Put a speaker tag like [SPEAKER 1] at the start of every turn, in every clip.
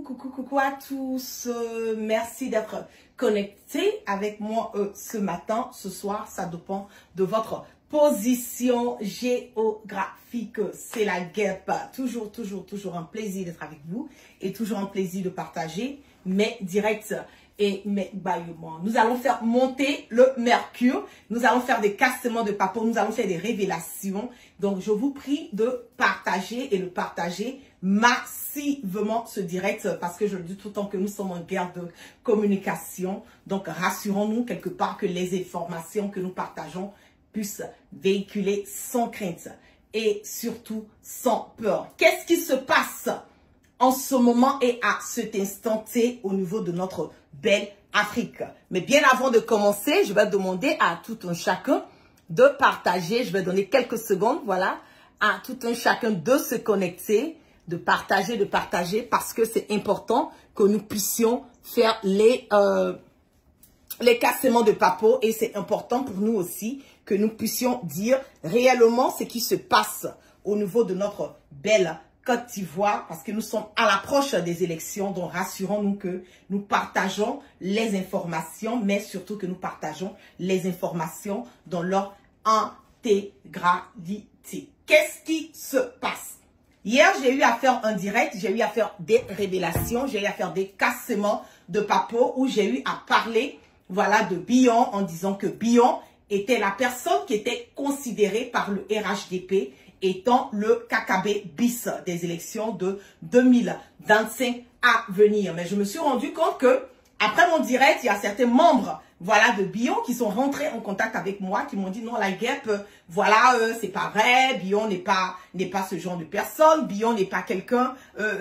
[SPEAKER 1] Coucou à tous. Merci d'être connectés avec moi ce matin, ce soir. Ça dépend de votre position géographique. C'est la guêpe. Toujours un plaisir d'être avec vous et toujours un plaisir de partager mes directs et mes bâillements. Nous allons faire monter le mercure. Nous allons faire des cassements de papo. Nous allons faire des révélations. Donc, je vous prie de partager et de partager massivement ce direct parce que je le dis tout le temps que nous sommes en guerre de communication. Donc, rassurons-nous quelque part que les informations que nous partageons puissent véhiculer sans crainte et surtout sans peur. Qu'est-ce qui se passe en ce moment et à cet instant T au niveau de notre belle Afrique? Mais bien avant de commencer, je vais demander à tout un chacun de partager. Je vais donner quelques secondes, voilà, à tout un chacun de se connecter, de partager parce que c'est important que nous puissions faire les cassements de papo et c'est important pour nous aussi que nous puissions dire réellement ce qui se passe au niveau de notre belle Côte d'Ivoire parce que nous sommes à l'approche des élections. Donc rassurons-nous que nous partageons les informations, mais surtout que nous partageons les informations dans leur intégralité. Qu'est-ce qui se passe? Hier, j'ai eu à faire un direct, j'ai eu à faire des révélations, j'ai eu à faire des cassements de papo où j'ai eu à parler, voilà, de Bion en disant que Bion était la personne qui était considérée par le RHDP étant le KKB bis des élections de 2025 à venir. Mais je me suis rendu compte que après mon direct, il y a certains membres, voilà, de Bion qui sont rentrés en contact avec moi, qui m'ont dit non, la guêpe, voilà, c'est pas vrai, Bion n'est pas ce genre de personne, Bion n'est pas quelqu'un,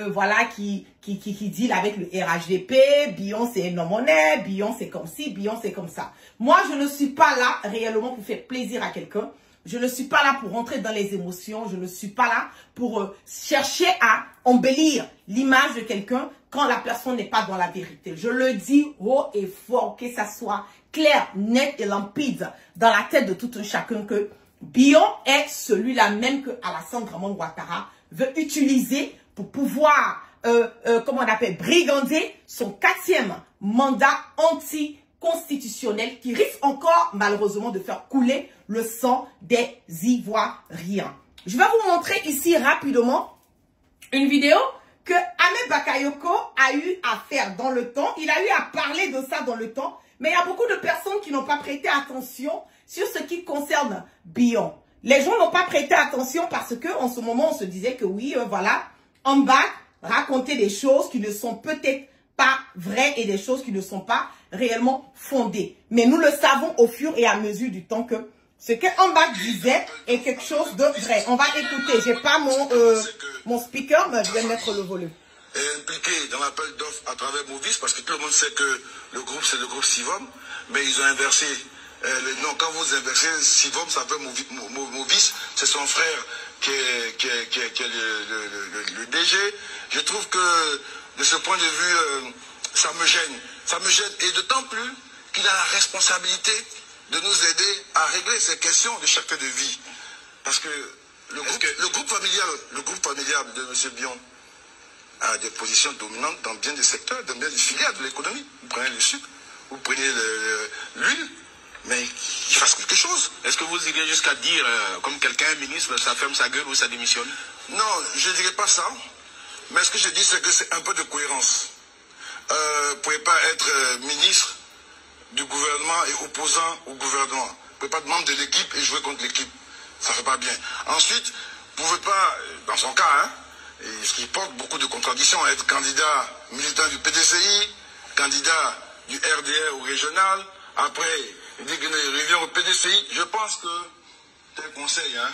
[SPEAKER 1] voilà, qui deal avec le RHDP, Bion c'est un homme honnête, Bion c'est comme ci, Bion c'est comme ça. Moi, je ne suis pas là réellement pour faire plaisir à quelqu'un. Je ne suis pas là pour rentrer dans les émotions. Je ne suis pas là pour chercher à embellir l'image de quelqu'un quand la personne n'est pas dans la vérité. Je le dis haut et fort, que ça soit clair, net et limpide dans la tête de tout un chacun que Bion est celui-là même que Alassane Dramane Ouattara veut utiliser pour pouvoir, comment on appelle, brigander son 4e mandat anti-constitutionnel qui risque encore malheureusement de faire couler le sang des Ivoiriens. Je vais vous montrer ici rapidement une vidéo que Ahmed Bakayoko a eu à faire dans le temps. Il a eu à parler de ça dans le temps, mais il y a beaucoup de personnes qui n'ont pas prêté attention sur ce qui concerne Bion. Les gens n'ont pas prêté attention parce que en ce moment, on se disait que oui, voilà, en bas, raconter des choses qui ne sont peut-être pas vraies et des choses qui ne sont pas réellement fondées. Mais nous le savons au fur et à mesure du temps que ce que Ambak disait est quelque chose de vrai. On va écouter. J'ai pas mon speaker, mais je vais mettre le volume.
[SPEAKER 2] Est impliqué dans l'appel d'offres à travers Movis, parce que tout le monde sait que le groupe, c'est le groupe Sivom, mais ils ont inversé le nom. Quand vous inversez Sivom, ça fait Movis, c'est son frère qui est le DG. Je trouve que, de ce point de vue, ça me gêne. Ça me gêne, et d'autant plus qu'il a la responsabilité de nous aider à régler ces questions de chacun de vie. Parce que le groupe familial de M. Bion a des positions dominantes dans bien des secteurs, dans bien des filières de l'économie. Vous prenez le sucre, vous prenez l'huile, mais qu'il fasse quelque chose.
[SPEAKER 3] Est-ce que vous irez jusqu'à dire, comme quelqu'un, ministre, ça ferme sa gueule ou ça démissionne?
[SPEAKER 2] Non, je ne dirais pas ça. Mais ce que je dis, c'est que c'est un peu de cohérence. Vous ne pouvez pas être ministre du gouvernement et opposant au gouvernement. Vous ne pouvez pas être membre de l'équipe et jouer contre l'équipe. Ça ne fait pas bien. Ensuite, vous ne pouvez pas, dans son cas, hein, et ce qui porte beaucoup de contradictions, être candidat militant du PDCI, candidat du RDR au régional, après, il dit qu'il revient au PDCI. Je pense que, tel conseil, hein,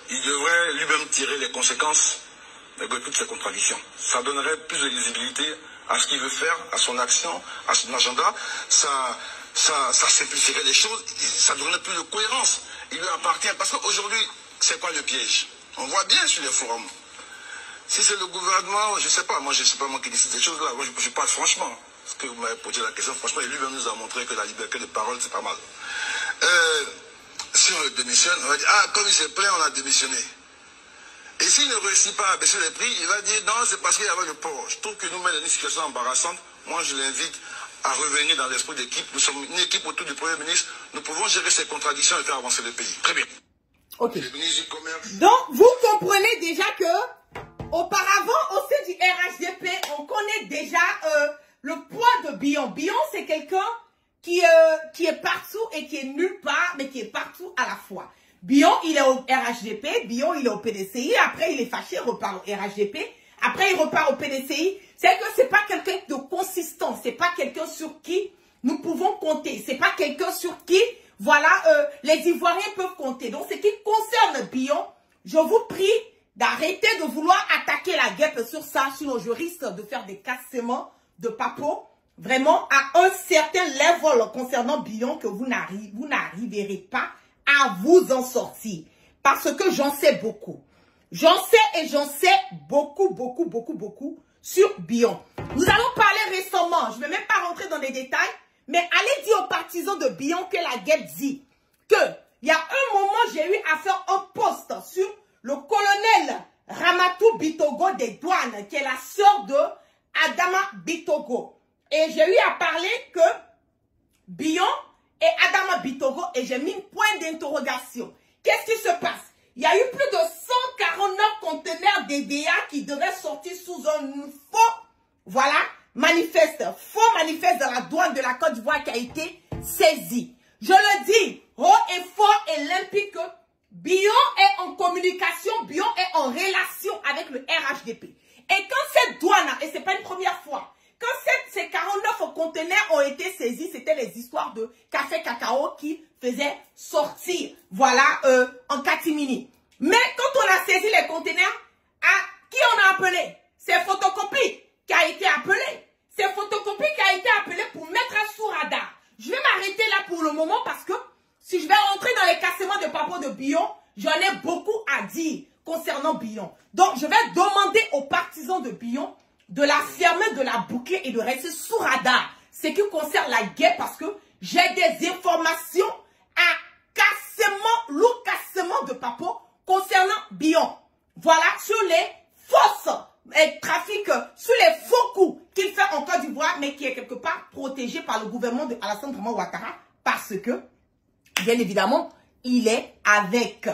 [SPEAKER 2] il devrait lui-même tirer les conséquences de toutes ces contradictions. Ça donnerait plus de lisibilité à ce qu'il veut faire, à son action, à son agenda. Ça simplifierait les choses, ça donnerait plus de cohérence. Il lui appartient. Parce qu'aujourd'hui, c'est quoi le piège? On voit bien sur les forums. Si c'est le gouvernement, je ne sais pas, moi je ne sais pas moi qui décide des choses là. Moi je parle franchement. Parce que vous m'avez posé la question, franchement, et lui-même nous a montré que la liberté de parole, c'est pas mal. Si on le démissionne, on va dire, ah, comme il s'est plaint, on a démissionné. Et s'il ne réussit pas à baisser les prix, il va dire non, c'est parce qu'il y avait le port. Je trouve que nous mettons dans une situation embarrassante. Moi, je l'invite à revenir dans l'esprit d'équipe. Nous sommes une équipe autour du Premier ministre. Nous pouvons gérer ces contradictions et faire avancer le pays. Très bien.
[SPEAKER 1] Ok.
[SPEAKER 2] Le ministre du Commerce.
[SPEAKER 1] Donc, vous comprenez déjà que, auparavant, au sein du RHDP, on connaît déjà le poids de Bion. Bion, c'est quelqu'un qui est partout et qui est nulle part, mais qui est partout à la fois. Bion, il est au RHDP, Bion, il est au PDCI, après il est fâché, il repart au RHDP, après il repart au PDCI. C'est que c'est pas quelqu'un de consistant, c'est pas quelqu'un sur qui nous pouvons compter, c'est pas quelqu'un sur qui, voilà, les Ivoiriens peuvent compter. Donc, ce qui concerne Bion, je vous prie d'arrêter de vouloir attaquer la guêpe sur ça, sinon je risque de faire des cassements de papeaux, vraiment à un certain level concernant Bion que vous n'arriverez pas à vous en sortir. Parce que j'en sais beaucoup. J'en sais et j'en sais beaucoup sur Bion. Nous allons parler récemment, je ne vais même pas rentrer dans les détails, mais allez dire aux partisans de Bion que la guêpe dit que il y a un moment j'ai eu à faire un post sur le colonel Ramatou Bitogo des douanes, qui est la sœur de Adama Bitogo. Et j'ai eu à parler que Bion et Adama Bitogo, et j'ai mis un point d'interrogation. Qu'est-ce qui se passe? Il y a eu plus de 149 conteneurs d'EDA qui devaient sortir sous un faux, voilà, faux manifeste de la douane de la Côte d'Ivoire qui a été saisi. Je le dis haut et fort et limpide que Bion est en communication, Bion est en relation avec le RHDP. Et quand cette douane, et c'est pas une première fois, quand ces 49 conteneurs ont été saisis, c'était les histoires de café cacao qui faisaient sortir, voilà, en catimini. Mais quand on a saisi les conteneurs, à qui on a appelé? C'est Photocopie qui a été appelé. C'est Photocopie qui a été appelé pour mettre sous radar. Je vais m'arrêter là pour le moment parce que si je vais rentrer dans les cassements de papo de Bion, j'en ai beaucoup à dire concernant Bion. Donc, je vais demander aux partisans de Bion de la fermer, de la boucler et de rester sous radar. Ce qui concerne la guerre parce que j'ai des informations à cassement de papo concernant Bion. Voilà, sur les fausses trafics, sur les faux coups qu'il fait en Côte d'Ivoire, mais qui est quelque part protégé par le gouvernement de Alassane Dramane Ouattara parce que, bien évidemment, il est avec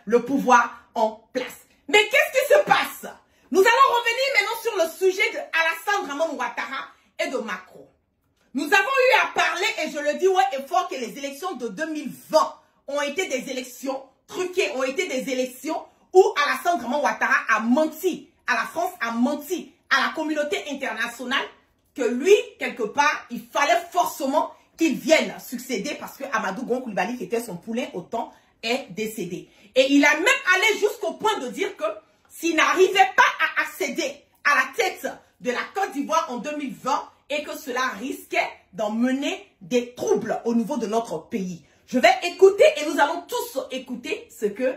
[SPEAKER 1] le pouvoir en place. Mais qu'est-ce qui se passe? Nous allons revenir maintenant sur le sujet de Alassane Dramane Ouattara et de Macron. Nous avons eu à parler, et je le dis ouais et fort, que les élections de 2020 ont été des élections truquées, ont été des élections où Alassane Dramane Ouattara a menti, à la France a menti, à la communauté internationale, que lui, quelque part, il fallait forcément qu'il vienne succéder parce que Amadou Gon Coulibaly, qui était son poulain au temps, est décédé. Et il a même allé jusqu'au point de dire que s'il n'arrivait pas à accéder à la tête de la Côte d'Ivoire en 2020 et que cela risquait d'emmener des troubles au niveau de notre pays. Je vais écouter et nous allons tous écouter ce que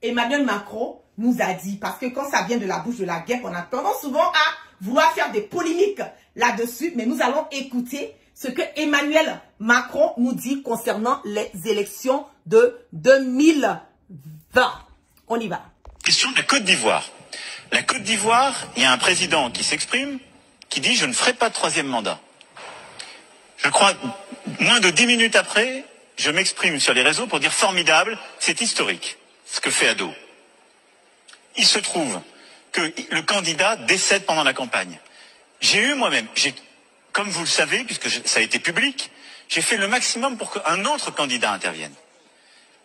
[SPEAKER 1] Emmanuel Macron nous a dit. Parce que quand ça vient de la bouche de la guerre, on a tendance souvent à vouloir faire des polémiques là-dessus. Mais nous allons écouter ce que Emmanuel Macron nous dit concernant les élections de 2020. On y va.
[SPEAKER 4] Question de la Côte d'Ivoire. La Côte d'Ivoire, il y a un président qui s'exprime, qui dit « je ne ferai pas de troisième mandat ». Je crois, moins de 10 minutes après, je m'exprime sur les réseaux pour dire « formidable, c'est historique », ce que fait Ado. Il se trouve que le candidat décède pendant la campagne. J'ai eu moi-même, comme vous le savez, puisque ça a été public, j'ai fait le maximum pour qu'un autre candidat intervienne.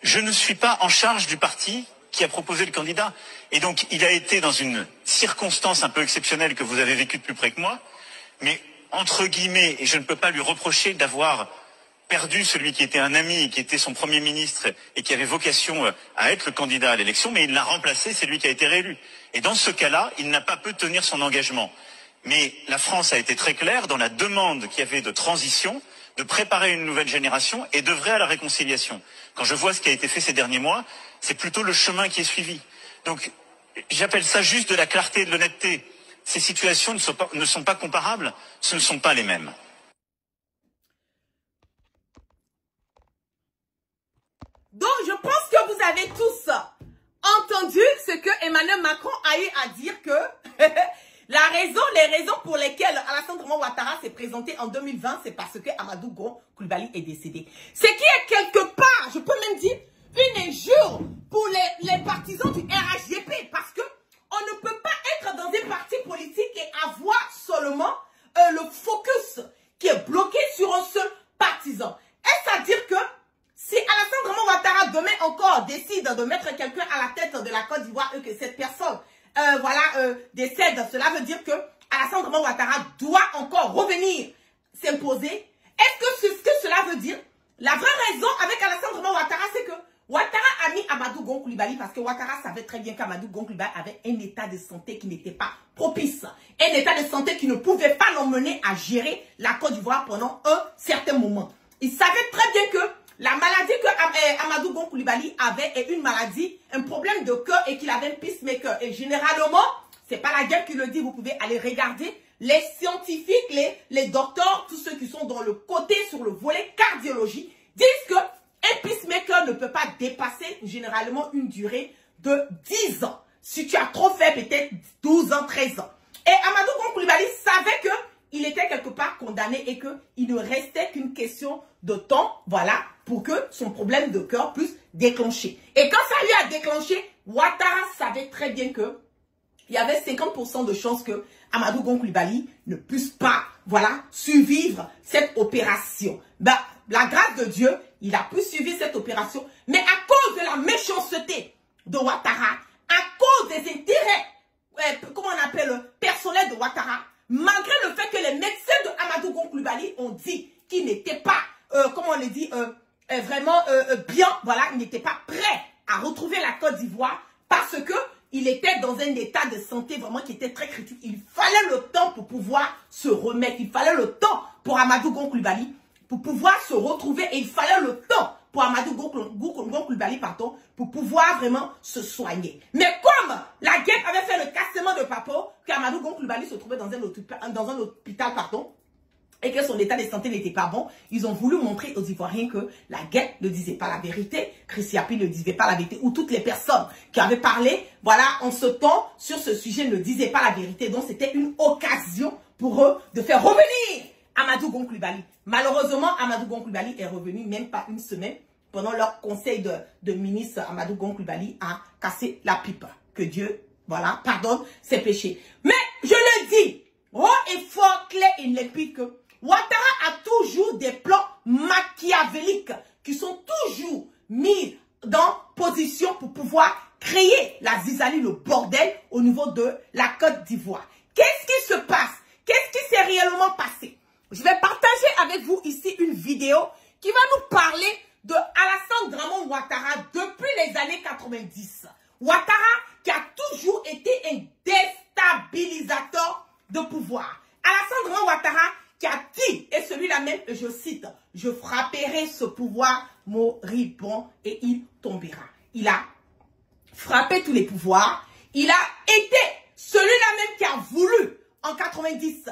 [SPEAKER 4] Je ne suis pas en charge du parti qui a proposé le candidat. Et donc, il a été dans une circonstance un peu exceptionnelle que vous avez vécue de plus près que moi, mais entre guillemets, et je ne peux pas lui reprocher d'avoir perdu celui qui était un ami, qui était son Premier ministre et qui avait vocation à être le candidat à l'élection, mais il l'a remplacé, c'est lui qui a été réélu. Et dans ce cas-là, il n'a pas pu tenir son engagement. Mais la France a été très claire dans la demande qu'il y avait de transition, de préparer une nouvelle génération et d'œuvrer à la réconciliation. Quand je vois ce qui a été fait ces derniers mois, c'est plutôt le chemin qui est suivi. Donc, j'appelle ça juste de la clarté et de l'honnêteté. Ces situations ne sont pas comparables, ce ne sont pas les mêmes.
[SPEAKER 1] Donc, je pense que vous avez tous entendu ce que Emmanuel a eu à dire que les raisons pour lesquelles Alassane Draman Ouattara s'est présenté en 2020, c'est parce que Amadou Gon Coulibaly est décédé. Ce qui est quelque part, je peux même dire, une injure pour les partisans du RHDP, parce que on ne peut pas être dans un parti politique et avoir seulement le focus qui est bloqué sur un seul partisan. Est-ce à dire que si Alassane Draman Ouattara demain encore décide de mettre quelqu'un à la tête de la Côte d'Ivoire et que cette personne décède, cela veut dire que Alassane Draman Ouattara doit encore revenir s'imposer? Est-ce que c'est ce que cela veut dire? La vraie raison avec Alassane Draman Ouattara, c'est que Ouattara a mis Amadou Gon Coulibaly parce que Ouattara savait très bien qu'Amadou Gon Coulibaly avait un état de santé qui n'était pas propice. Un état de santé qui ne pouvait pas l'emmener à gérer la Côte d'Ivoire pendant un certain moment. Il savait très bien que la maladie que Amadou Gon Coulibaly avait est une maladie, un problème de cœur et qu'il avait un pacemaker. Et généralement, c'est pas la guerre qui le dit, vous pouvez aller regarder les scientifiques, les docteurs, tous ceux qui sont dans le côté sur le volet cardiologie, disent que un pacemaker ne peut pas dépasser généralement une durée de 10 ans. Si tu as trop fait, peut-être 12 ans, 13 ans. Et Amadou Gon Coulibaly savait qu'il était quelque part condamné et qu'il ne restait qu'une question de temps, voilà, pour que son problème de cœur puisse déclencher. Et quand ça lui a déclenché, Ouattara savait très bien que il y avait 50% de chances que Amadou Gon Coulibaly ne puisse pas, voilà, survivre cette opération. Bah, la grâce de Dieu, il a pu suivre cette opération, mais à cause de la méchanceté de Ouattara, à cause des intérêts, comment on appelle, personnels de Ouattara, malgré le fait que les médecins de Amadou Gon Coulibaly ont dit qu'il n'était pas, comment on le dit, vraiment bien, voilà, il n'était pas prêt à retrouver la Côte d'Ivoire parce que il était dans un état de santé vraiment qui était très critique. Il fallait le temps pour pouvoir se remettre, il fallait le temps pour Amadou Gon Coulibaly pour pouvoir se retrouver et il fallait le temps pour Amadou Gon Coulibaly, pardon, pour pouvoir vraiment se soigner. Mais comme la guerre avait fait le cassement de Papo, qu'Amadou Gon Coulibaly se trouvait dans un hôpital, pardon, et que son état de santé n'était pas bon, ils ont voulu montrer aux Ivoiriens que la guerre ne disait pas la vérité, Chrissy Api ne disait pas la vérité, ou toutes les personnes qui avaient parlé, voilà, en ce temps, sur ce sujet ne disaient pas la vérité. Donc c'était une occasion pour eux de faire revenir Amadou Gon Coulibaly. Malheureusement, Amadou Gon Coulibaly est revenu même pas une semaine. Pendant leur conseil de ministre, Amadou Gon Coulibaly a cassé la pipe. Que Dieu, voilà, pardonne ses péchés. Mais je le dis, haut et fort, clair et limpide que Ouattara a toujours des plans machiavéliques qui sont toujours mis dans position pour pouvoir créer la zizanie, le bordel au niveau de la Côte d'Ivoire. Qu'est-ce qui se passe? Qu'est-ce qui s'est réellement passé? Je vais partager avec vous ici une vidéo qui va nous parler de Alassane Draman Ouattara depuis les années 90. Ouattara qui a toujours été un déstabilisateur de pouvoir. Alassane Draman Ouattara qui a dit, et celui-là même, je cite, « Je frapperai ce pouvoir moribond et il tombera ». Il a frappé tous les pouvoirs. Il a été celui-là même qui a voulu, en 90,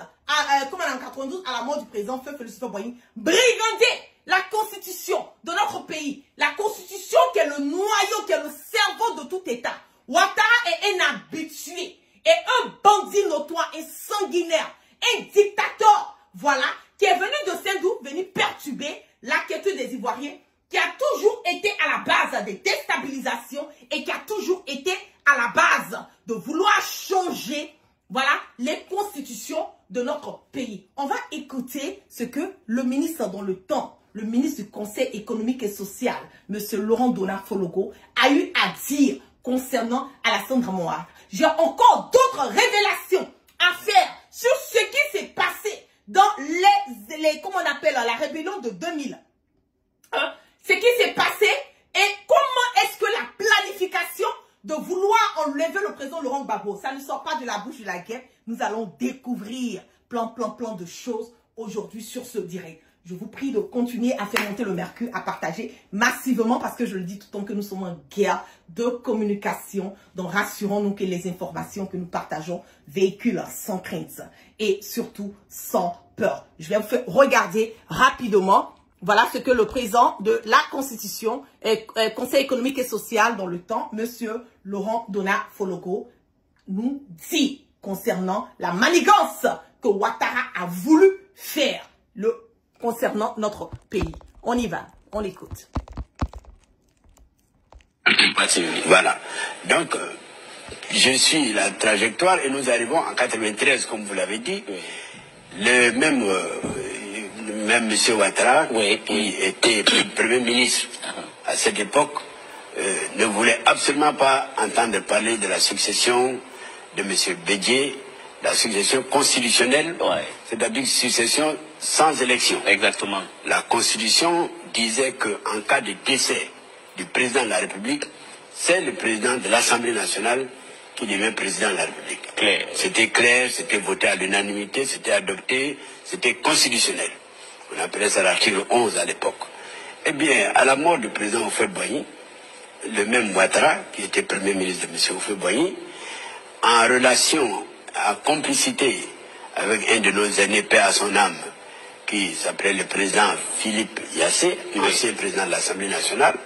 [SPEAKER 1] comme en 92, à la mort du président Feu Félix Houphouët-Boigny, brigander la constitution de notre pays. La constitution qui est le noyau, qui est le cerveau de tout État. Ouattara est un habitué et un bandit notoire, un sanguinaire, un dictateur. Voilà, qui est venu de Saint-Doux, venu perturber la quiétude des Ivoiriens, qui a toujours été à la base des déstabilisations et qui a toujours été à la base de vouloir changer, voilà, les constitutions de notre pays. On va écouter ce que le ministre dans le temps, le ministre du Conseil économique et social, M. Laurent Dona Fologo, a eu à dire concernant Alassane Draman Ouattara. J'ai encore d'autres révélations à faire sur ce qui s'est passé dans comment on appelle la rébellion de 2000. Ce qui s'est passé et comment est-ce que la planification de vouloir enlever le président Laurent Gbagbo, ça ne sort pas de la bouche de la guerre. Nous allons découvrir plein de choses aujourd'hui sur ce direct. Je vous prie de continuer à faire monter le mercure, à partager massivement parce que je le dis tout le temps que nous sommes en guerre de communication. Donc rassurons-nous que les informations que nous partageons véhiculent sans crainte et surtout sans peur. Je vais vous faire regarder rapidement. Voilà ce que le président de la Constitution, Conseil économique et social dans le temps, M. Laurent Dona Fologo, nous dit concernant la manigance que Ouattara a voulu faire concernant notre pays. On y va, on l'écoute.
[SPEAKER 5] Voilà. Donc, je suis la trajectoire et nous arrivons en 93, comme vous l'avez dit. Oui. Le même M. Ouattara, oui, qui était Premier ministre à cette époque, ne voulait absolument pas entendre parler de la succession de M. Bédié, la succession constitutionnelle, ouais, c'est-à-dire une succession sans élection.
[SPEAKER 6] Exactement.
[SPEAKER 5] La Constitution disait qu'en cas de décès du président de la République, c'est le président de l'Assemblée nationale qui devient président de la République. C'était clair, c'était voté à l'unanimité, c'était adopté, c'était constitutionnel. On appelait ça l'article 11 à l'époque. Eh bien, à la mort du président Houphouët-Boigny, le même Ouattara, qui était Premier ministre de M. Houphouët-Boigny, en relation, en complicité avec un de nos aînés, paix à son âme, qui s'appelait le président Philippe Yassé, ancien président de l'Assemblée nationale,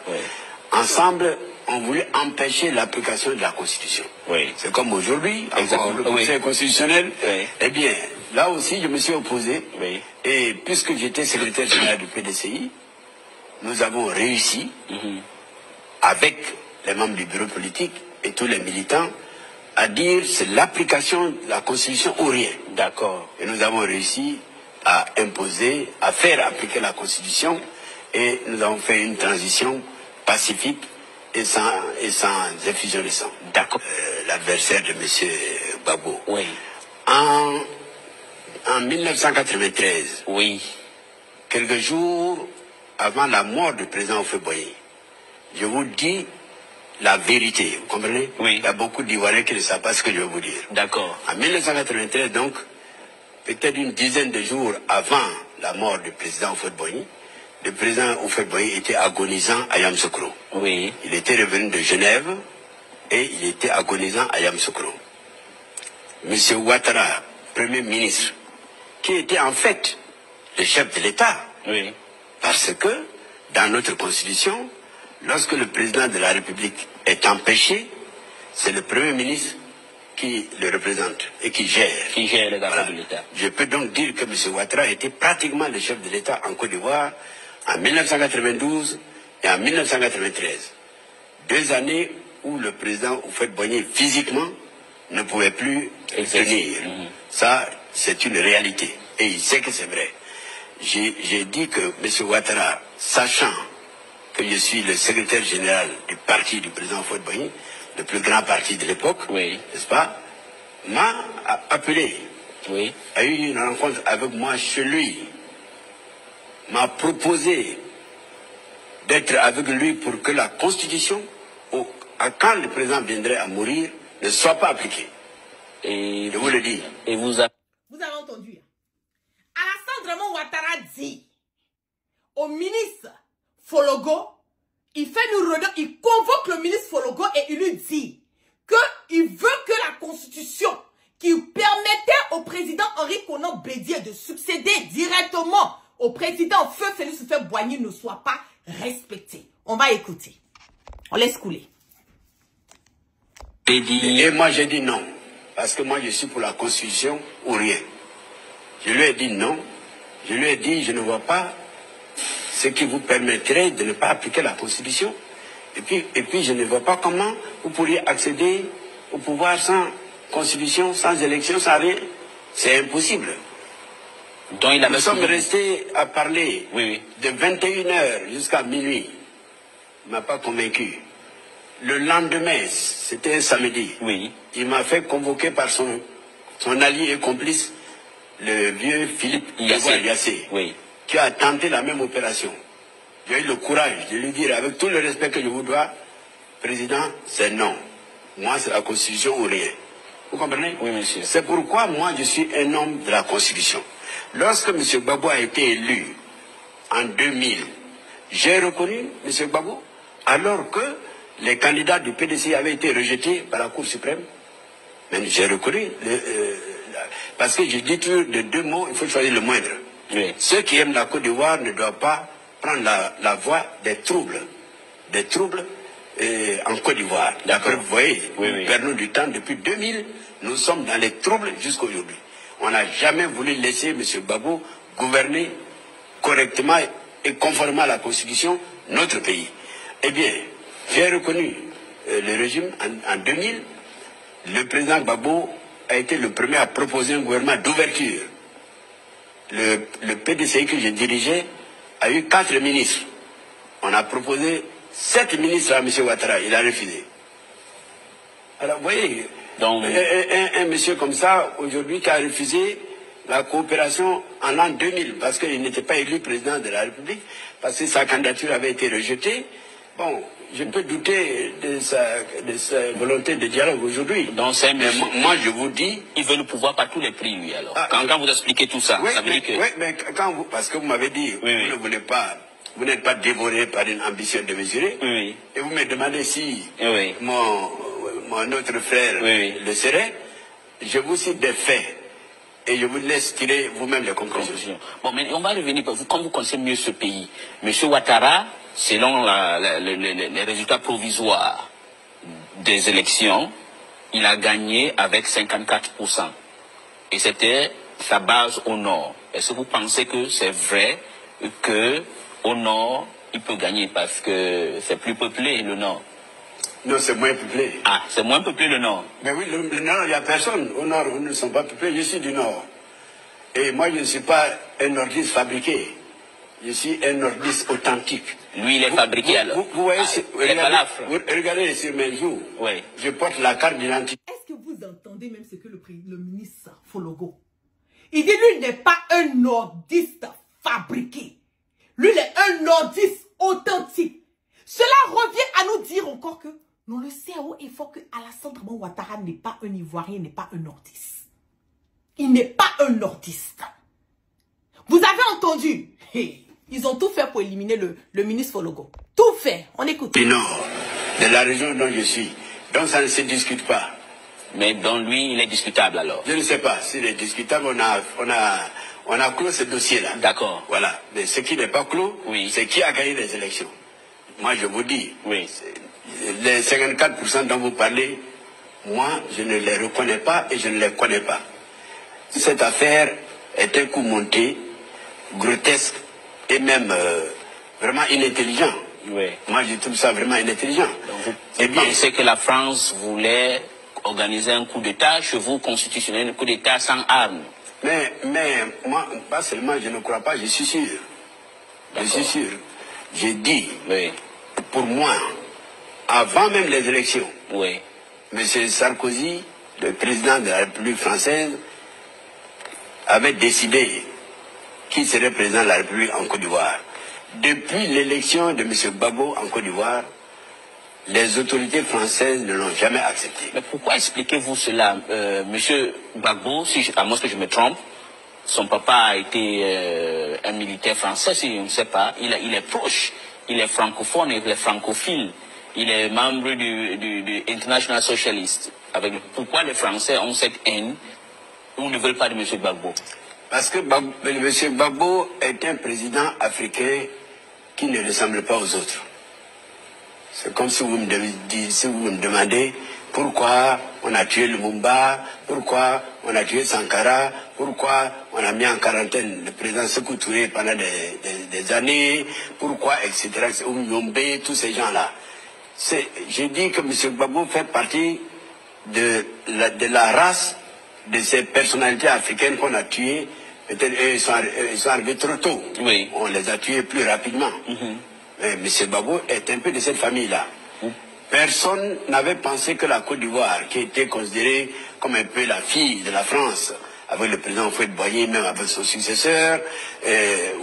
[SPEAKER 5] ensemble, on voulait empêcher l'application de la Constitution. C'est comme aujourd'hui, le Conseil constitutionnel. Eh bien, là aussi, je me suis opposé. Et puisque j'étais secrétaire général du PDCI, nous avons réussi, avec les membres du bureau politique et tous les militants, à dire c'est l'application de la Constitution ou rien.
[SPEAKER 6] D'accord.
[SPEAKER 5] Et nous avons réussi à imposer, à faire appliquer la Constitution, et nous avons fait une transition pacifique et sans effusion de sang.
[SPEAKER 6] D'accord.
[SPEAKER 5] L'adversaire de M. Gbagbo.
[SPEAKER 6] Oui.
[SPEAKER 5] En 1993,
[SPEAKER 6] oui,
[SPEAKER 5] quelques jours avant la mort du président Houphouët-Boigny, je vous dis la vérité, vous comprenez?
[SPEAKER 6] Oui.
[SPEAKER 5] Il y a beaucoup d'Ivoiriens qui ne savent pas ce que je vais vous dire.
[SPEAKER 6] D'accord.
[SPEAKER 5] En 1993, donc, peut-être une dizaine de jours avant la mort du président Houphouët-Boigny, le président Houphouët-Boigny était agonisant à Yamoussoukro.
[SPEAKER 6] Oui.
[SPEAKER 5] Il était revenu de Genève et il était agonisant à Yamoussoukro. Monsieur Ouattara, Premier ministre, qui était en fait le chef de l'État.
[SPEAKER 6] Oui.
[SPEAKER 5] Parce que, dans notre Constitution, lorsque le président de la République est empêché, c'est le Premier ministre qui le représente et qui gère.
[SPEAKER 6] Qui gère les affaires de l'État.
[SPEAKER 5] Je peux donc dire que M. Ouattara était pratiquement le chef de l'État en Côte d'Ivoire en 1992 et en 1993. 2 années où le président Houphouët-Boigny physiquement ne pouvait plus tenir. Ça, c'est une réalité. Et il sait que c'est vrai. J'ai dit que M. Ouattara, sachant que je suis le secrétaire général du parti du président Houphouët-Boigny, le plus grand parti de l'époque,
[SPEAKER 6] oui,
[SPEAKER 5] n'est-ce pas, m'a appelé,
[SPEAKER 6] oui,
[SPEAKER 5] a eu une rencontre avec moi chez lui, m'a proposé d'être avec lui pour que la Constitution, quand le président viendrait à mourir, ne soit pas appliquée. Et je vous le dis.
[SPEAKER 6] Et vous avez
[SPEAKER 1] entendu. Alassane Draman Ouattara dit au ministre Fologo, il convoque le ministre Fologo et il lui dit qu'il veut que la Constitution qui permettait au président Henri Konan Bédié de succéder directement au président Feu Félix Houphouët-Boigny ne soit pas respectée. On va écouter. On laisse couler.
[SPEAKER 5] Et moi j'ai dit non. Parce que moi je suis pour la Constitution ou rien. Je lui ai dit non. Je lui ai dit je ne vois pas ce qui vous permettrait de ne pas appliquer la Constitution. Et puis je ne vois pas comment vous pourriez accéder au pouvoir sans Constitution, sans élection, sans rien. C'est impossible.
[SPEAKER 6] Donc,
[SPEAKER 5] nous sommes restés à parler de 21h jusqu'à minuit. Il ne m'a pas convaincu. Le lendemain, c'était un samedi, il m'a fait convoquer par son allié et complice, le vieux Philippe Yassé, qui a tenté la même opération. J'ai eu le courage de lui dire, avec tout le respect que je vous dois, président, c'est non. Moi, c'est la Constitution ou rien. Vous comprenez?
[SPEAKER 6] Oui, monsieur.
[SPEAKER 5] C'est pourquoi moi, je suis un homme de la Constitution. Lorsque M. Gbagbo a été élu en 2000, j'ai reconnu M. Gbagbo, alors que les candidats du PDC avaient été rejetés par la Cour suprême. Mais j'ai reconnu, parce que je dis toujours de 2 mots, il faut choisir le moindre.
[SPEAKER 6] Oui.
[SPEAKER 5] Ceux qui aiment la Côte d'Ivoire ne doivent pas prendre la voie des troubles en Côte d'Ivoire. D'après, vous voyez, nous perdons du temps depuis 2000, nous sommes dans les troubles jusqu'à aujourd'hui. On n'a jamais voulu laisser M. Gbagbo gouverner correctement et conformément à la Constitution notre pays. Eh bien, j'ai reconnu le régime en 2000. Le président Gbagbo a été le premier à proposer un gouvernement d'ouverture. Le PDCI que je dirigeais a eu 4 ministres. On a proposé 7 ministres à M. Ouattara, il a refusé. Alors vous voyez, donc, un monsieur comme ça, aujourd'hui, qui a refusé la coopération en l'an 2000, parce qu'il n'était pas élu président de la République, parce que sa candidature avait été rejetée. Bon, je peux douter de sa volonté de dialogue aujourd'hui.
[SPEAKER 6] Donc mais moi je vous dis, il veut le pouvoir par tous les prix, lui, alors. Quand vous expliquez tout ça, ça veut dire que...
[SPEAKER 5] Oui, mais quand vous... Parce que vous m'avez dit, vous ne voulez pas... Vous n'êtes pas dévoré par une ambition démesurée. Et vous me demandez si mon autre frère le serait. Je vous cite des faits. Et je vous laisse tirer vous-même les conclusions.
[SPEAKER 6] Bon, mais on va revenir, comme vous connaissez mieux ce pays. M. Ouattara, selon les résultats provisoires des élections, il a gagné avec 54%. Et c'était sa base au nord. Est-ce que vous pensez que c'est vrai qu'au nord, il peut gagner parce que c'est plus peuplé, le nord?
[SPEAKER 5] Non, c'est moins peuplé.
[SPEAKER 6] Ah, c'est moins peuplé le nord.
[SPEAKER 5] Mais oui, le nord, il n'y a personne. Au nord, nous ne sommes pas peuplés. Je suis du nord. Et moi, je ne suis pas un nordiste fabriqué. Je suis un nordiste authentique.
[SPEAKER 6] Lui, il est fabriqué alors.
[SPEAKER 5] Vous voyez, regardez sur mes joues.
[SPEAKER 6] Oui.
[SPEAKER 5] Je porte la carte d'identité.
[SPEAKER 1] Est-ce que vous entendez même ce que le ministre Fologo? Il dit, lui, il n'est pas un nordiste fabriqué. Lui, il est un nordiste authentique. Cela revient à nous dire encore que non, le CAO est fort que Alassane Ouattara n'est pas un Ivoirien, n'est pas un nordiste. Il n'est pas un nordiste. Vous avez entendu? Ils ont tout fait pour éliminer le ministre Fologo. Tout fait. On écoute.
[SPEAKER 5] Du nord, de la région dont je suis. Donc ça ne se discute pas.
[SPEAKER 6] Mais dans lui, il est discutable alors?
[SPEAKER 5] Je ne sais pas. S'il est discutable, on a clos ce dossier-là.
[SPEAKER 6] D'accord.
[SPEAKER 5] Voilà. Mais ce qui n'est pas clos, c'est qui a gagné les élections. Moi, je vous dis, les 54% dont vous parlez, moi, je ne les reconnais pas et je ne les connais pas. Cette affaire est un coup monté, grotesque et même vraiment inintelligent. Moi, je trouve ça vraiment inintelligent.
[SPEAKER 6] Donc, vous pensez que la France voulait organiser un coup d'État chez vous, constitutionnel, un coup d'État sans armes?
[SPEAKER 5] Mais moi, pas seulement, je ne crois pas, je suis sûr. Je suis sûr. J'ai dit, pour moi, avant même les élections, M. Sarkozy, le président de la République française, avait décidé qui serait président de la République en Côte d'Ivoire. Depuis l'élection de M. Gbagbo en Côte d'Ivoire, les autorités françaises ne l'ont jamais accepté.
[SPEAKER 6] Mais pourquoi expliquez-vous cela? M. Gbagbo, à moins que je me trompe, son papa a été un militaire français, si on ne sait pas. Il est proche, il est francophone, il est francophile. Il est membre du International Socialist. Pourquoi les Français ont cette haine ou ne veulent pas de M. Gbagbo?
[SPEAKER 5] Parce que M. Gbagbo est un président africain qui ne ressemble pas aux autres. C'est comme si vous me demandez pourquoi on a tué Lumumba, pourquoi on a tué Sankara, pourquoi on a mis en quarantaine le président Sékou Touré pendant des années, pourquoi, etc., ou Nyombe, tous ces gens-là. J'ai dit que M. Gbagbo fait partie de la race de ces personnalités africaines qu'on a tuées. Peut-être ils sont arrivés trop tôt. On les a tués plus rapidement. Mais M. Gbagbo est un peu de cette famille-là. Personne n'avait pensé que la Côte d'Ivoire, qui était considérée comme un peu la fille de la France, avec le président Houphouët-Boigny, même avec son successeur,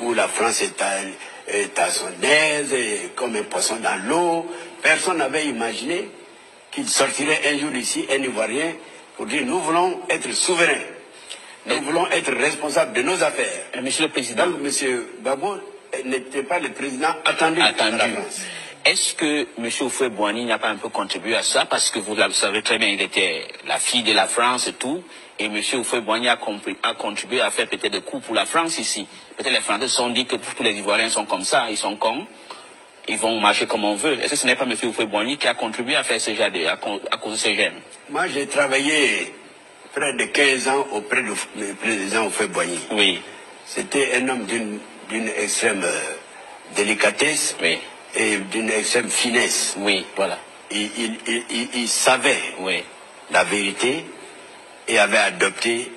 [SPEAKER 5] où la France est à son aise, comme un poisson dans l'eau, personne n'avait imaginé qu'il sortirait un jour ici, un Ivoirien, pour dire nous voulons être souverains. Nous voulons être responsables de nos affaires.
[SPEAKER 6] Monsieur le Président.
[SPEAKER 5] Donc, M. Gbagbo n'était pas le président attendu. À la France.
[SPEAKER 6] Est-ce que M. Houphouët-Boigny n'a pas un peu contribué à ça? Parce que vous le savez très bien, il était la fille de la France et tout. Et M. Houphouët-Boigny a contribué à faire peut-être des coups pour la France ici. Peut-être les Français se sont dit que tous les Ivoiriens sont comme ça, ils sont cons. ils vont marcher comme on veut. Est-ce que ce n'est pas M. Houphouët-Boigny qui a contribué à faire ce genre à cause de ces gènes?
[SPEAKER 5] Moi, j'ai travaillé près de 15 ans auprès du président Houphouët-Boigny.
[SPEAKER 6] Oui.
[SPEAKER 5] C'était un homme d'une extrême délicatesse,
[SPEAKER 6] oui,
[SPEAKER 5] et d'une extrême finesse.
[SPEAKER 6] Oui, voilà.
[SPEAKER 5] Il savait,
[SPEAKER 6] oui,
[SPEAKER 5] la vérité et avait adopté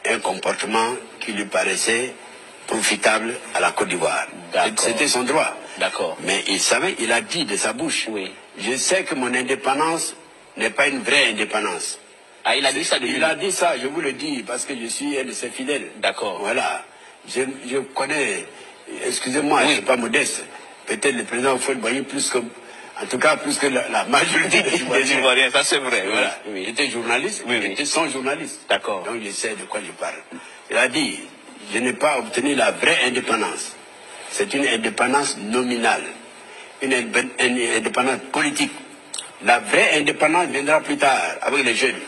[SPEAKER 5] un comportement qui lui paraissait profitable à la Côte d'Ivoire. C'était son droit.
[SPEAKER 6] D'accord.
[SPEAKER 5] Mais il savait, il a dit de sa bouche,
[SPEAKER 6] oui,
[SPEAKER 5] je sais que mon indépendance n'est pas une vraie indépendance.
[SPEAKER 6] Ah, il a dit ça de lui?
[SPEAKER 5] Il a dit ça, je vous le dis, parce que je suis un de ses fidèles.
[SPEAKER 6] D'accord.
[SPEAKER 5] Voilà. Je connais, excusez-moi, oui, je ne suis pas modeste. Peut-être le président Houphouët-Boigny plus que, en tout cas plus que la majorité des
[SPEAKER 6] Ivoiriens. Ça c'est vrai.
[SPEAKER 5] Voilà.
[SPEAKER 6] Oui.
[SPEAKER 5] J'étais journaliste,
[SPEAKER 6] oui,
[SPEAKER 5] j'étais son journaliste.
[SPEAKER 6] D'accord.
[SPEAKER 5] Donc je sais de quoi je parle. Il a dit, je n'ai pas obtenu la vraie indépendance. C'est une indépendance nominale, une indépendance politique. La vraie indépendance viendra plus tard avec les jeunes.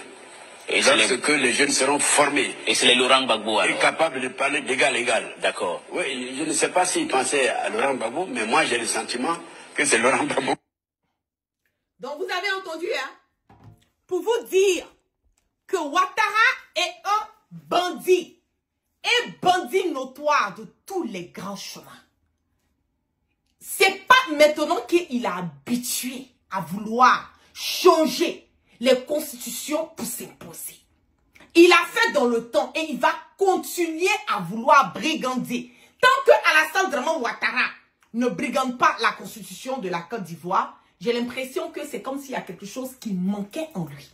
[SPEAKER 5] Et lorsque les jeunes seront formés.
[SPEAKER 6] Et c'est les Laurent Gbagbo alors.
[SPEAKER 5] Et capables de parler d'égal à égal.
[SPEAKER 6] D'accord.
[SPEAKER 5] Oui, je ne sais pas s'il pensait à Laurent Gbagbo, mais moi j'ai le sentiment que c'est Laurent Gbagbo.
[SPEAKER 1] Donc vous avez entendu, hein, pour vous dire que Ouattara est un bandit. Un bandit notoire de tous les grands chemins. C'est pas maintenant qu'il a habitué à vouloir changer les constitutions pour s'imposer. Il a fait dans le temps et il va continuer à vouloir brigander. Tant que Alassane Draman Ouattara ne brigande pas la constitution de la Côte d'Ivoire, j'ai l'impression que c'est comme s'il y a quelque chose qui manquait en lui.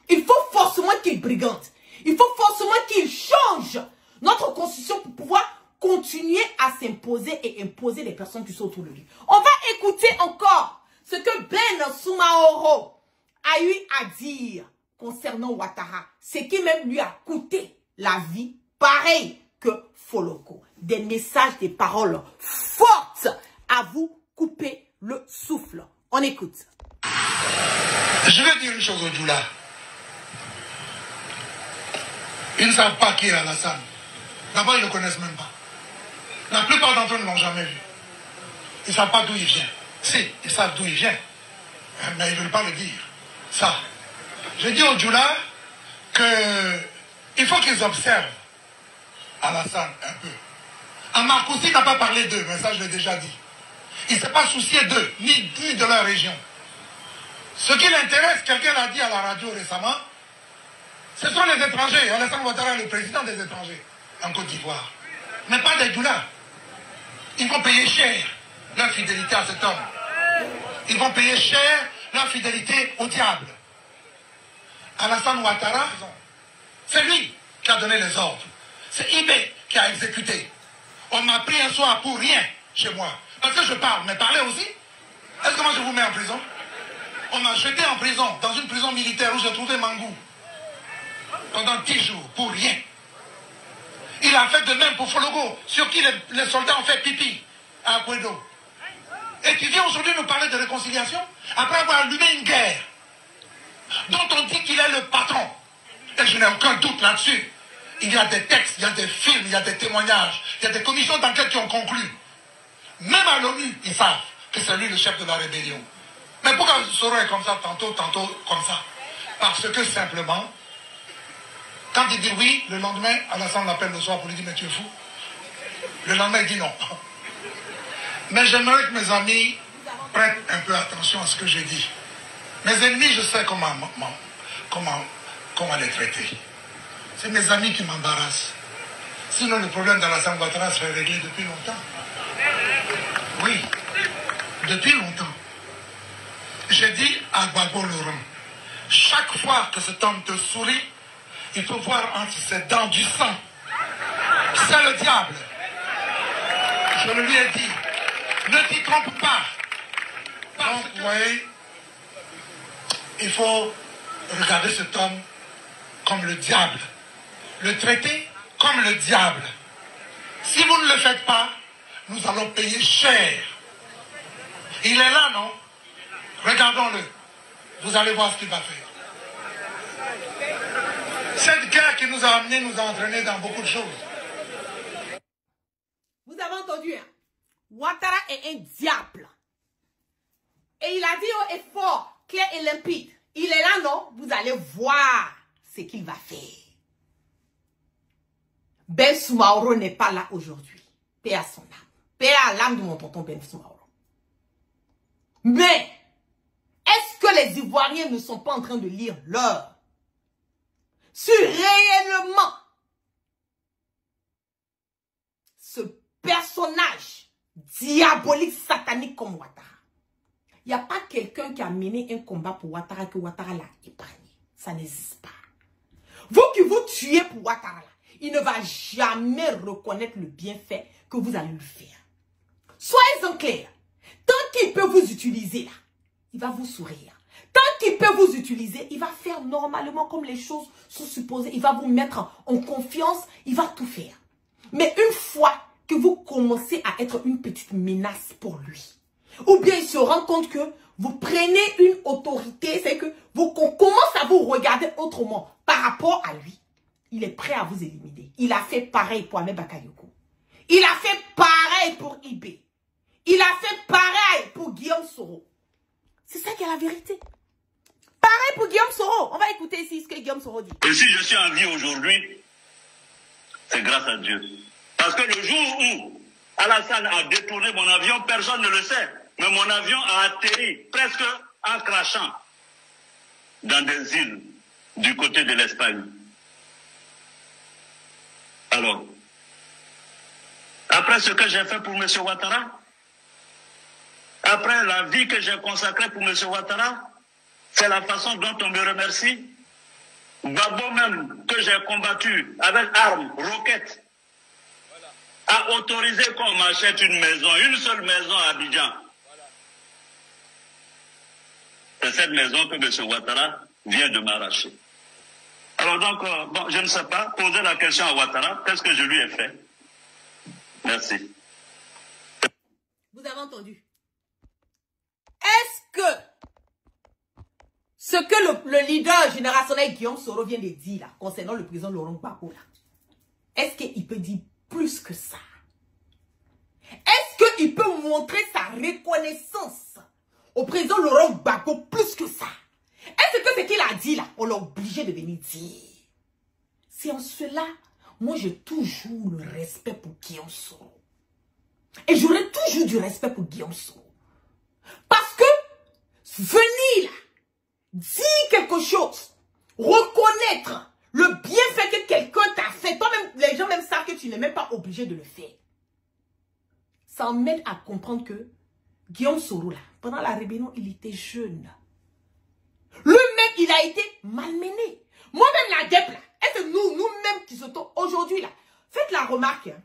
[SPEAKER 1] Il faut forcément qu'il brigande. Il faut forcément qu'il change notre constitution pour pouvoir continuer à s'imposer et imposer les personnes qui sont autour de lui. On va écouter encore ce que Ben Soumaoro a eu à dire concernant Ouattara. Ce qui même lui a coûté la vie, pareil que Foloko. Des messages, des paroles fortes à vous couper le souffle. On écoute.
[SPEAKER 7] Je vais dire une chose aux Djoula. Ils ne savent pas qui est Alassane. D'abord, ils ne le connaissent même pas. La plupart d'entre eux ne l'ont jamais vu. Ils ne savent pas d'où il vient. Si, ils savent d'où il vient. Mais ils ne veulent pas le dire. Ça. Je dis aux Djoula qu'il faut qu'ils observent Alassane un peu. Amarkoussi n'a pas parlé d'eux, mais ça je l'ai déjà dit. Il ne s'est pas soucié d'eux, ni de leur région. Ce qui l'intéresse, quelqu'un l'a dit à la radio récemment, ce sont les étrangers. Alassane Ouattara est le président des étrangers en Côte d'Ivoire. Mais pas des Djoula. Ils vont payer cher leur fidélité à cet homme. Ils vont payer cher leur fidélité au diable. Alassane Ouattara, c'est lui qui a donné les ordres. C'est Ibé qui a exécuté. On m'a pris un soir pour rien chez moi. Parce que je parle, mais parler aussi. Est-ce que moi je vous mets en prison? On m'a jeté en prison, dans une prison militaire où j'ai trouvé Mangou. Pendant 10 jours, pour rien. Il a fait de même pour Foloko, sur qui les soldats ont fait pipi à Akwedo. Et tu viens aujourd'hui nous parler de réconciliation après avoir allumé une guerre dont on dit qu'il est le patron. Et je n'ai aucun doute là-dessus. Il y a des textes, il y a des films, il y a des témoignages, il y a des commissions d'enquête qui ont conclu. Même à l'ONU, ils savent que c'est lui le chef de la rébellion. Mais pourquoi Soro est comme ça, tantôt comme ça? Parce que simplement, quand il dit oui, le lendemain, Alassane l'appelle le soir pour lui dire mais tu es fou. Le lendemain, il dit non. Mais j'aimerais que mes amis prêtent un peu attention à ce que j'ai dit. Mes ennemis, je sais comment les traiter. C'est mes amis qui m'embarrassent. Sinon, le problème d'Alassane Ouattara serait réglé depuis longtemps. Oui, depuis longtemps. J'ai dit à Gbagbo Laurent, chaque fois que cet homme te sourit, il faut voir entre ses dents du sang. C'est le diable. Je le lui ai dit. Ne t'y trompe pas. Donc, vous voyez, il faut regarder cet homme comme le diable. Le traiter comme le diable. Si vous ne le faites pas, nous allons payer cher. Il est là, non? Regardons-le. Vous allez voir ce qu'il va faire. Cette guerre qui nous a amenés, nous a entraînés dans beaucoup de choses.
[SPEAKER 1] Vous avez entendu, hein? Ouattara est un diable. Et il a dit haut et fort, clair et limpide. Il est là, non? Vous allez voir ce qu'il va faire. Ben Soumaoro n'est pas là aujourd'hui. Paix à son âme. Paix à l'âme de mon tonton Ben Soumaoro. Mais, est-ce que les Ivoiriens ne sont pas en train de lire l'heure? Sur réellement ce personnage diabolique, satanique comme Ouattara. Il n'y a pas quelqu'un qui a mené un combat pour Ouattara que Ouattara l'a épargné. Ça n'existe pas. Vous qui vous tuez pour Ouattara, là, il ne va jamais reconnaître le bienfait que vous allez lui faire. Soyez-en clairs. Tant qu'il peut vous utiliser là, il va vous sourire. Tant qu'il peut vous utiliser, il va faire normalement comme les choses sont supposées. Il va vous mettre en confiance, il va tout faire. Mais une fois que vous commencez à être une petite menace pour lui, ou bien il se rend compte que vous prenez une autorité, c'est que vous commence à vous regarder autrement par rapport à lui, il est prêt à vous éliminer. Il a fait pareil pour Ahmed Bakayoko. Il a fait pareil pour Ibé. Il a fait pareil pour Guillaume Soro. C'est ça qui est la vérité. Pareil pour Guillaume Soro. On va écouter ici ce que Guillaume Soro dit.
[SPEAKER 4] Et si je suis en vie aujourd'hui, c'est grâce à Dieu. Parce que le jour où Alassane a détourné mon avion, personne ne le sait. Mais mon avion a atterri presque en crachant dans des îles du côté de l'Espagne. Alors, après ce que j'ai fait pour M. Ouattara, après la vie que j'ai consacrée pour M. Ouattara, c'est la façon dont on me remercie. Gbagbo même, que j'ai combattu avec armes, roquettes, a autorisé qu'on m'achète une maison, une seule maison à Abidjan. C'est cette maison que M. Ouattara vient de m'arracher. Alors donc, bon, je ne sais pas, poser la question à Ouattara, qu'est-ce que je lui ai fait? Merci.
[SPEAKER 1] Vous avez entendu? Est-ce que ce que le leader générationnel Guillaume Soro vient de dire là, concernant le président Laurent Gbagbo là, est-ce qu'il peut dire plus que ça? Est-ce qu'il peut montrer sa reconnaissance au président Laurent Gbagbo plus que ça? Est-ce que ce qu'il a dit là, on l'a obligé de venir dire? C'est en cela, moi j'ai toujours le respect pour Guillaume Soro. Et j'aurai toujours du respect pour Guillaume Soro. Parce que venir là, dire quelque chose, reconnaître le bienfait que quelqu'un t'a fait, toi-même, les gens même savent que tu n'es même pas obligé de le faire. Ça emmène à comprendre que Guillaume Soro là, pendant la rébellion, il était jeune. Lui-même, il a été malmené. Moi-même, la DEP, là, est-ce que nous-mêmes qui sommes aujourd'hui, là, faites la remarque, hein,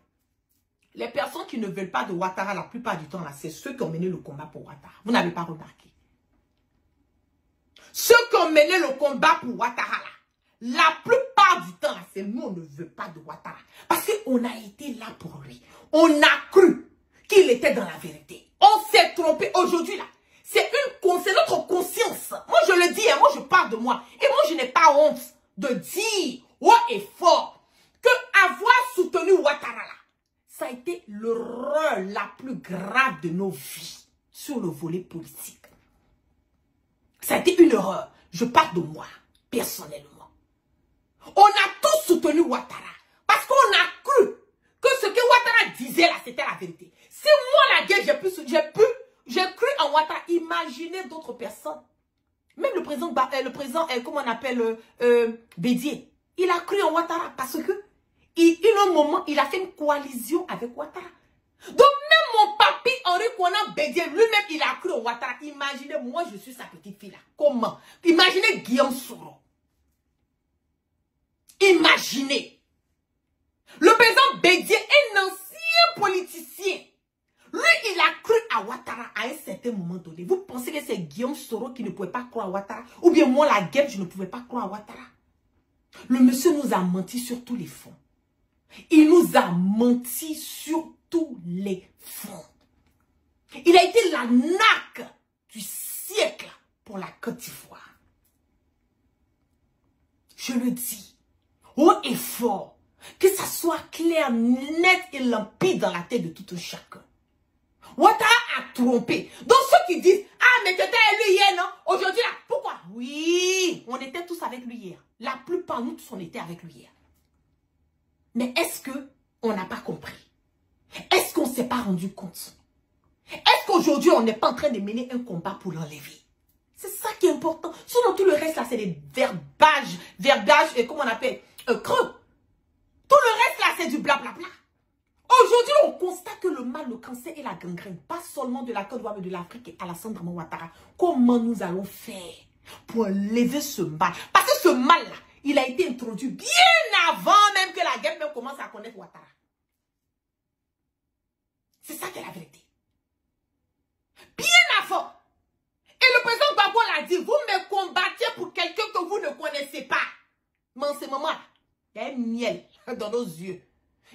[SPEAKER 1] les personnes qui ne veulent pas de Ouattara, la plupart du temps, là, c'est ceux qui ont mené le combat pour Ouattara. Vous n'avez pas remarqué. Ceux qui ont mené le combat pour Ouattara, là, la plupart du temps, là, c'est nous, on ne veut pas de Ouattara. Parce qu'on a été là pour lui. On a cru qu'il était dans la vérité. On s'est trompé aujourd'hui, là. C'est notre conscience. Moi, je le dis, hein, moi, je parle de moi. Et moi, je n'ai pas honte de dire haut et fort que avoir soutenu Ouattara, là, ça a été l'erreur la plus grave de nos vies sur le volet politique. Ça a été une erreur. Je parle de moi, personnellement. On a tous soutenu Ouattara parce qu'on a cru que ce que Ouattara disait là, c'était la vérité. Si moi, la guerre, j'ai cru en Ouattara. Imaginez d'autres personnes. Même le président, comment on appelle, Bédié, il a cru en Ouattara parce que, un moment, il a fait une coalition avec Ouattara. Donc, même mon papi, Henri Konan Bédié, lui-même, il a cru en Ouattara. Imaginez, moi, je suis sa petite fille là. Comment? Imaginez Guillaume Soro. Imaginez. Le président Bédié, un ancien politicien. Lui, il a cru à Ouattara à un certain moment donné. Vous pensez que c'est Guillaume Soro qui ne pouvait pas croire à Ouattara? Ou bien moi, la guerre, je ne pouvais pas croire à Ouattara? Le monsieur nous a menti sur tous les fonds. Il nous a menti sur tous les fonds. Il a été la naque du siècle pour la Côte d'Ivoire. Je le dis, haut et fort, que ça soit clair, net et limpide dans la tête de tout un chacun. Ouattara a trompé. Donc ceux qui disent, ah mais tu étais élu hier, non? Aujourd'hui là, pourquoi? Oui, on était tous avec lui hier. La plupart, nous tous, on était avec lui hier. Mais est-ce qu'on n'a pas compris? Est-ce qu'on ne s'est pas rendu compte? Est-ce qu'aujourd'hui, on n'est pas en train de mener un combat pour l'enlever? C'est ça qui est important. Sinon, tout le reste, là, c'est des verbages, comment on appelle, creux. Tout le reste, là, c'est du blablabla. Aujourd'hui, on constate que le mal, le cancer et la gangrène, pas seulement de la Côte d'Ivoire, mais de l'Afrique et Alassane Draman Ouattara. Comment nous allons faire pour enlever ce mal? Parce que ce mal-là, il a été introduit bien avant même que la guerre commence à connaître Ouattara. C'est ça qui est la vérité. Bien avant. Et le président Gbagbo l'a dit, vous me combattez pour quelqu'un que vous ne connaissez pas. Mais en ce moment, il y a un miel dans nos yeux.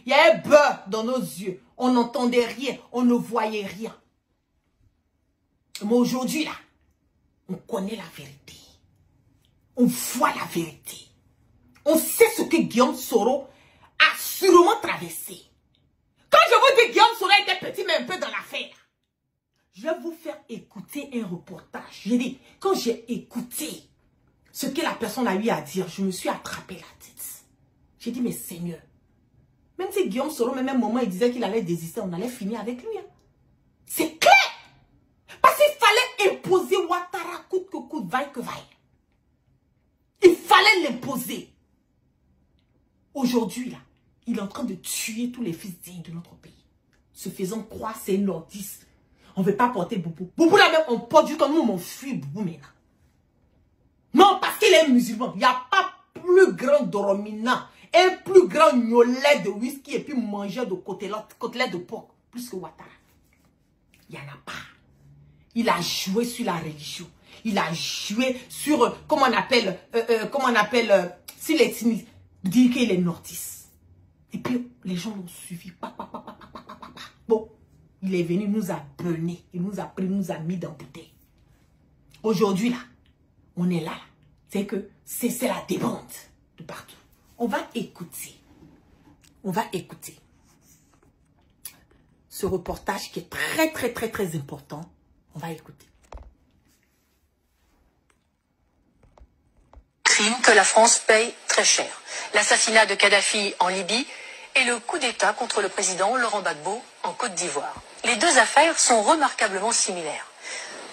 [SPEAKER 1] Il y a un beurre dans nos yeux. On n'entendait rien, on ne voyait rien. Mais aujourd'hui, là, on connaît la vérité. On voit la vérité. On sait ce que Guillaume Soro a sûrement traversé. Quand je vous dis Guillaume Soro était petit, mais un peu dans l'affaire, je vais vous faire écouter un reportage. J'ai dit, quand j'ai écouté ce que la personne a eu à dire, je me suis attrapé la tête. J'ai dit, mais Seigneur, même si Guillaume Soro, même à un moment, il disait qu'il allait désister, on allait finir avec lui. Hein. C'est clair. Parce qu'il fallait imposer Ouattara coûte que coûte, vaille que vaille. Il fallait l'imposer. Aujourd'hui, là, il est en train de tuer tous les fils dignes de notre pays. Se faisant croire, c'est un nordiste. On ne veut pas porter Boubou. Boubou, là même, on porte du temps. Nous, on fuit Boubou maintenant. Non, parce qu'il est musulman. Il n'y a pas plus grand dominant, un plus grand gnolet de whisky et puis manger de côtelettes de porc, plus que Ouattara. Il n'y en a pas. Il a joué sur la religion. Il a joué sur, comment on appelle, si les Tinis disent qu'il est nordiste. Et puis, les gens l'ont suivi. Bon, il est venu, nous a beurné. Il nous a pris, nous a mis dans la bouteille. Aujourd'hui, là, on est là. C'est que c'est la débande de partout. On va écouter. On va écouter ce reportage qui est très, très, très, très important. On va écouter.
[SPEAKER 8] Crime que la France paye très cher. L'assassinat de Kadhafi en Libye et le coup d'État contre le président Laurent Gbagbo en Côte d'Ivoire. Les deux affaires sont remarquablement similaires.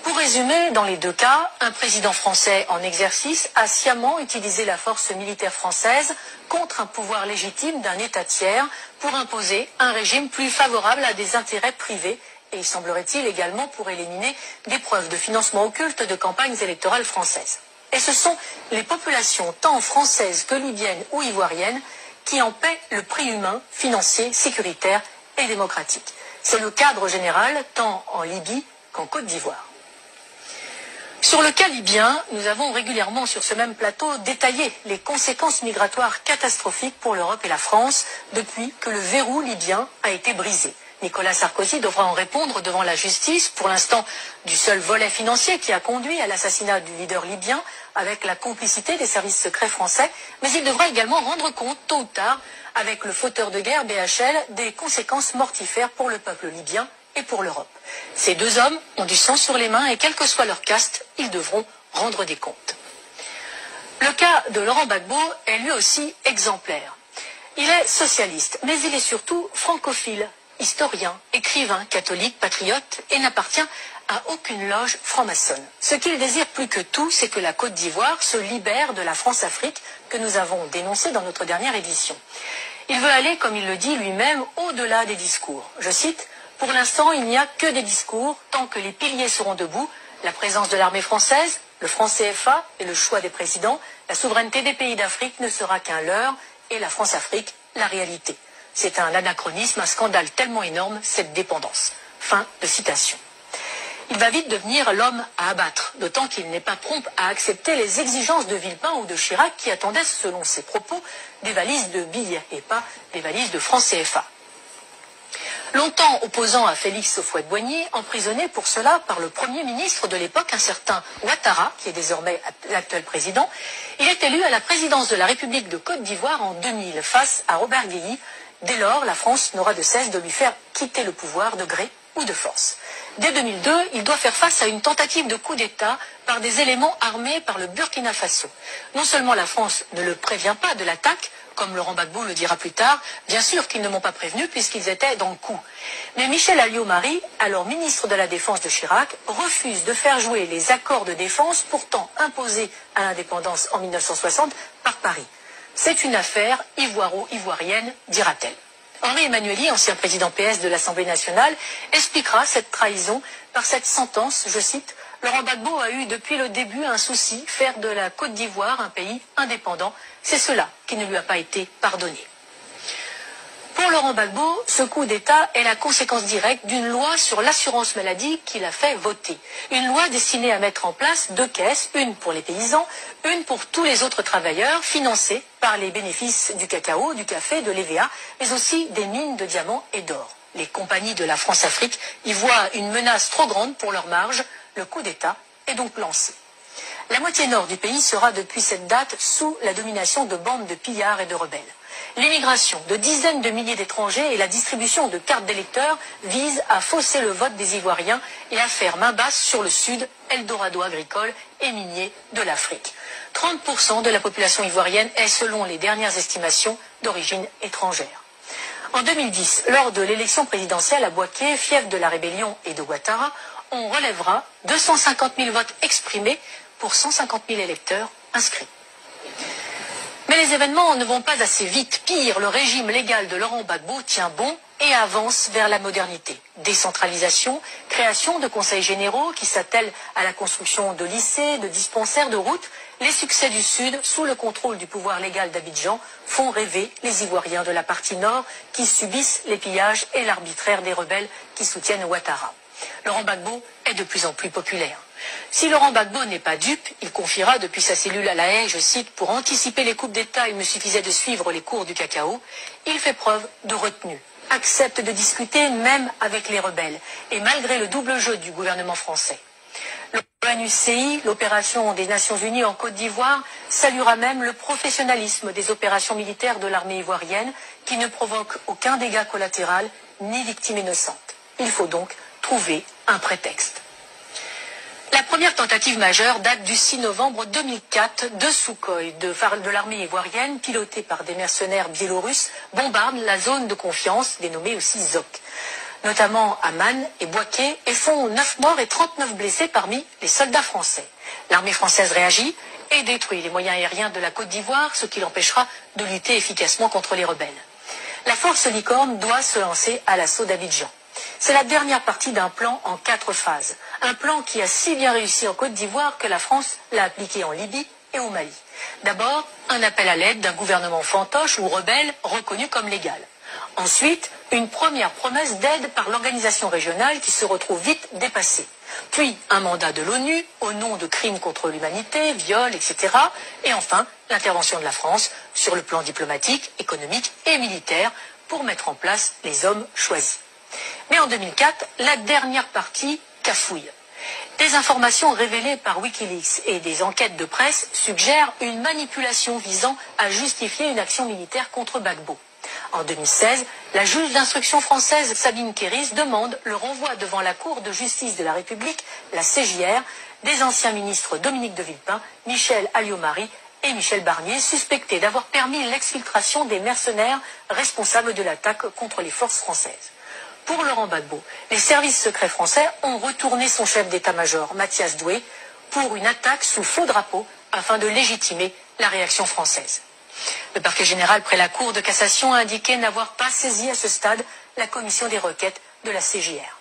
[SPEAKER 8] Pour résumer, dans les deux cas, un président français en exercice a sciemment utilisé la force militaire française contre un pouvoir légitime d'un État tiers pour imposer un régime plus favorable à des intérêts privés et, semblerait-il, également pour éliminer des preuves de financement occulte de campagnes électorales françaises. Et ce sont les populations, tant françaises que libyennes ou ivoiriennes, qui en paient le prix humain, financier, sécuritaire et démocratique. C'est le cadre général, tant en Libye qu'en Côte d'Ivoire. Sur le cas libyen, nous avons régulièrement sur ce même plateau détaillé les conséquences migratoires catastrophiques pour l'Europe et la France depuis que le verrou libyen a été brisé. Nicolas Sarkozy devra en répondre devant la justice, pour l'instant du seul volet financier qui a conduit à l'assassinat du leader libyen avec la complicité des services secrets français, mais il devra également rendre compte tôt ou tard avec le fauteur de guerre BHL des conséquences mortifères pour le peuple libyen et pour l'Europe. Ces deux hommes ont du sang sur les mains et quel que soit leur caste, ils devront rendre des comptes. Le cas de Laurent Gbagbo est lui aussi exemplaire. Il est socialiste, mais il est surtout francophile, historien, écrivain, catholique, patriote et n'appartient à aucune loge franc-maçonne. Ce qu'il désire plus que tout, c'est que la Côte d'Ivoire se libère de la France-Afrique que nous avons dénoncée dans notre dernière édition. Il veut aller, comme il le dit lui-même, au-delà des discours. Je cite, « Pour l'instant, il n'y a que des discours. Tant que les piliers seront debout, la présence de l'armée française, le franc CFA et le choix des présidents, la souveraineté des pays d'Afrique ne sera qu'un leurre et la France-Afrique, la réalité. C'est un anachronisme, un scandale tellement énorme, cette dépendance. » Fin de citation. Il va vite devenir l'homme à abattre, d'autant qu'il n'est pas prompt à accepter les exigences de Villepin ou de Chirac qui attendaient, selon ses propos, des valises de billets et pas des valises de francs CFA. Longtemps opposant à Félix Houphouët-Boigny, emprisonné pour cela par le Premier ministre de l'époque, un certain Ouattara, qui est désormais l'actuel président, il est élu à la présidence de la République de Côte d'Ivoire en 2000 face à Robert Guéhi. Dès lors, la France n'aura de cesse de lui faire quitter le pouvoir de gré ou de force. Dès 2002, il doit faire face à une tentative de coup d'État par des éléments armés par le Burkina Faso. Non seulement la France ne le prévient pas de l'attaque, comme Laurent Gbagbo le dira plus tard, bien sûr qu'ils ne m'ont pas prévenu puisqu'ils étaient dans le coup. Mais Michel Alliot-Marie, alors ministre de la Défense de Chirac, refuse de faire jouer les accords de défense pourtant imposés à l'indépendance en 1960 par Paris. C'est une affaire ivoiro-ivoirienne, dira-t-elle. Henri Emmanuelli, ancien président PS de l'Assemblée nationale, expliquera cette trahison par cette sentence, je cite, « Laurent Gbagbo a eu depuis le début un souci, faire de la Côte d'Ivoire un pays indépendant. C'est cela qui ne lui a pas été pardonné. » Pour Laurent Gbagbo, ce coup d'État est la conséquence directe d'une loi sur l'assurance maladie qu'il a fait voter. Une loi destinée à mettre en place 2 caisses, une pour les paysans, une pour tous les autres travailleurs, financée par les bénéfices du cacao, du café, de l'EVA, mais aussi des mines de diamants et d'or. Les compagnies de la France-Afrique y voient une menace trop grande pour leur marge. Le coup d'État est donc lancé. La moitié nord du pays sera depuis cette date sous la domination de bandes de pillards et de rebelles. L'immigration de dizaines de milliers d'étrangers et la distribution de cartes d'électeurs visent à fausser le vote des Ivoiriens et à faire main basse sur le sud, Eldorado agricole et minier de l'Afrique. 30% de la population ivoirienne est, selon les dernières estimations, d'origine étrangère. En 2010, lors de l'élection présidentielle à Bouaké, fief de la rébellion et de Ouattara, on relèvera 250 000 votes exprimés pour 150 000 électeurs inscrits. Mais les événements ne vont pas assez vite. Pire, le régime légal de Laurent Gbagbo tient bon et avance vers la modernité. Décentralisation, création de conseils généraux qui s'attellent à la construction de lycées, de dispensaires, de routes. Les succès du Sud, sous le contrôle du pouvoir légal d'Abidjan, font rêver les Ivoiriens de la partie nord qui subissent les pillages et l'arbitraire des rebelles qui soutiennent Ouattara. Laurent Gbagbo est de plus en plus populaire. Si Laurent Gbagbo n'est pas dupe, il confiera depuis sa cellule à La Haye, je cite, « Pour anticiper les coupes d'État, il me suffisait de suivre les cours du cacao ». Il fait preuve de retenue, accepte de discuter même avec les rebelles, et malgré le double jeu du gouvernement français. L'ONUCI, l'opération des Nations Unies en Côte d'Ivoire, saluera même le professionnalisme des opérations militaires de l'armée ivoirienne qui ne provoquent aucun dégât collatéral ni victime innocente. Il faut donc trouver un prétexte. La première tentative majeure date du 6 novembre 2004. 2 Sukhoi de l'armée ivoirienne, pilotée par des mercenaires biélorusses, bombardent la zone de confiance, dénommée aussi ZOC, notamment à Man et Bouaké, et font 9 morts et 39 blessés parmi les soldats français. L'armée française réagit et détruit les moyens aériens de la Côte d'Ivoire, ce qui l'empêchera de lutter efficacement contre les rebelles. La force licorne doit se lancer à l'assaut d'Abidjan. C'est la dernière partie d'un plan en 4 phases. Un plan qui a si bien réussi en Côte d'Ivoire que la France l'a appliqué en Libye et au Mali. D'abord, un appel à l'aide d'un gouvernement fantoche ou rebelle reconnu comme légal. Ensuite, une première promesse d'aide par l'organisation régionale qui se retrouve vite dépassée. Puis, un mandat de l'ONU au nom de crimes contre l'humanité, viols, etc. Et enfin, l'intervention de la France sur le plan diplomatique, économique et militaire pour mettre en place les hommes choisis. Mais en 2004, la dernière partie cafouille. Des informations révélées par Wikileaks et des enquêtes de presse suggèrent une manipulation visant à justifier une action militaire contre Gbagbo. En 2016, la juge d'instruction française Sabine Kéris demande le renvoi devant la Cour de justice de la République, la CJR, des anciens ministres Dominique de Villepin, Michel Alliot-Marie et Michel Barnier, suspectés d'avoir permis l'exfiltration des mercenaires responsables de l'attaque contre les forces françaises. Pour Laurent Gbagbo, les services secrets français ont retourné son chef d'état-major, Mathias Doué, pour une attaque sous faux drapeau afin de légitimer la réaction française. Le parquet général près la Cour de cassation a indiqué n'avoir pas saisi à ce stade la commission des requêtes de la CJR.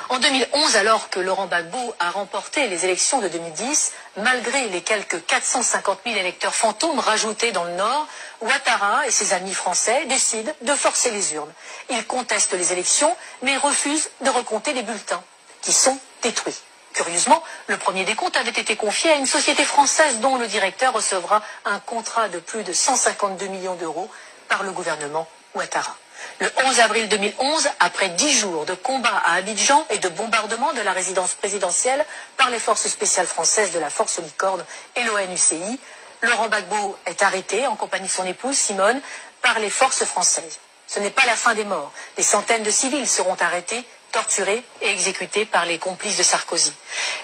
[SPEAKER 8] En 2011, alors que Laurent Gbagbo a remporté les élections de 2010, malgré les quelques 450 000 électeurs fantômes rajoutés dans le Nord, Ouattara et ses amis français décident de forcer les urnes. Ils contestent les élections, mais refusent de recompter les bulletins, qui sont détruits. Curieusement, le premier décompte avait été confié à une société française dont le directeur recevra un contrat de plus de 152 millions d'euros par le gouvernement Ouattara. Le 11 avril 2011, après 10 jours de combats à Abidjan et de bombardement de la résidence présidentielle par les forces spéciales françaises de la Force Licorne et l'ONUCI, Laurent Gbagbo est arrêté en compagnie de son épouse Simone par les forces françaises. Ce n'est pas la fin des morts. Des centaines de civils seront arrêtés, torturés et exécutés par les complices de Sarkozy.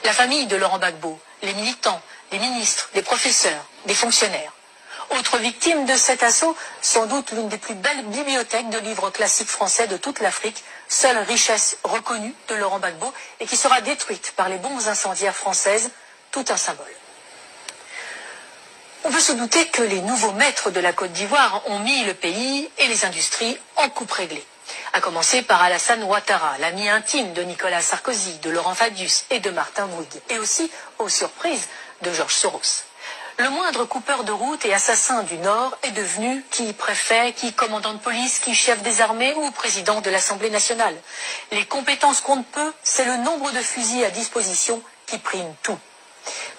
[SPEAKER 8] La famille de Laurent Gbagbo, les militants, les ministres, les professeurs, des fonctionnaires. Autre victime de cet assaut, sans doute l'une des plus belles bibliothèques de livres classiques français de toute l'Afrique, seule richesse reconnue de Laurent Gbagbo et qui sera détruite par les bombes incendiaires françaises, tout un symbole. On peut se douter que les nouveaux maîtres de la Côte d'Ivoire ont mis le pays et les industries en coupe réglée. À commencer par Alassane Ouattara, l'ami intime de Nicolas Sarkozy, de Laurent Fabius et de Martin Bouygues, et aussi, aux surprises, de Georges Soros. Le moindre coupeur de route et assassin du Nord est devenu qui préfet, qui commandant de police, qui chef des armées ou président de l'Assemblée nationale. Les compétences comptent peu, c'est le nombre de fusils à disposition qui prime tout.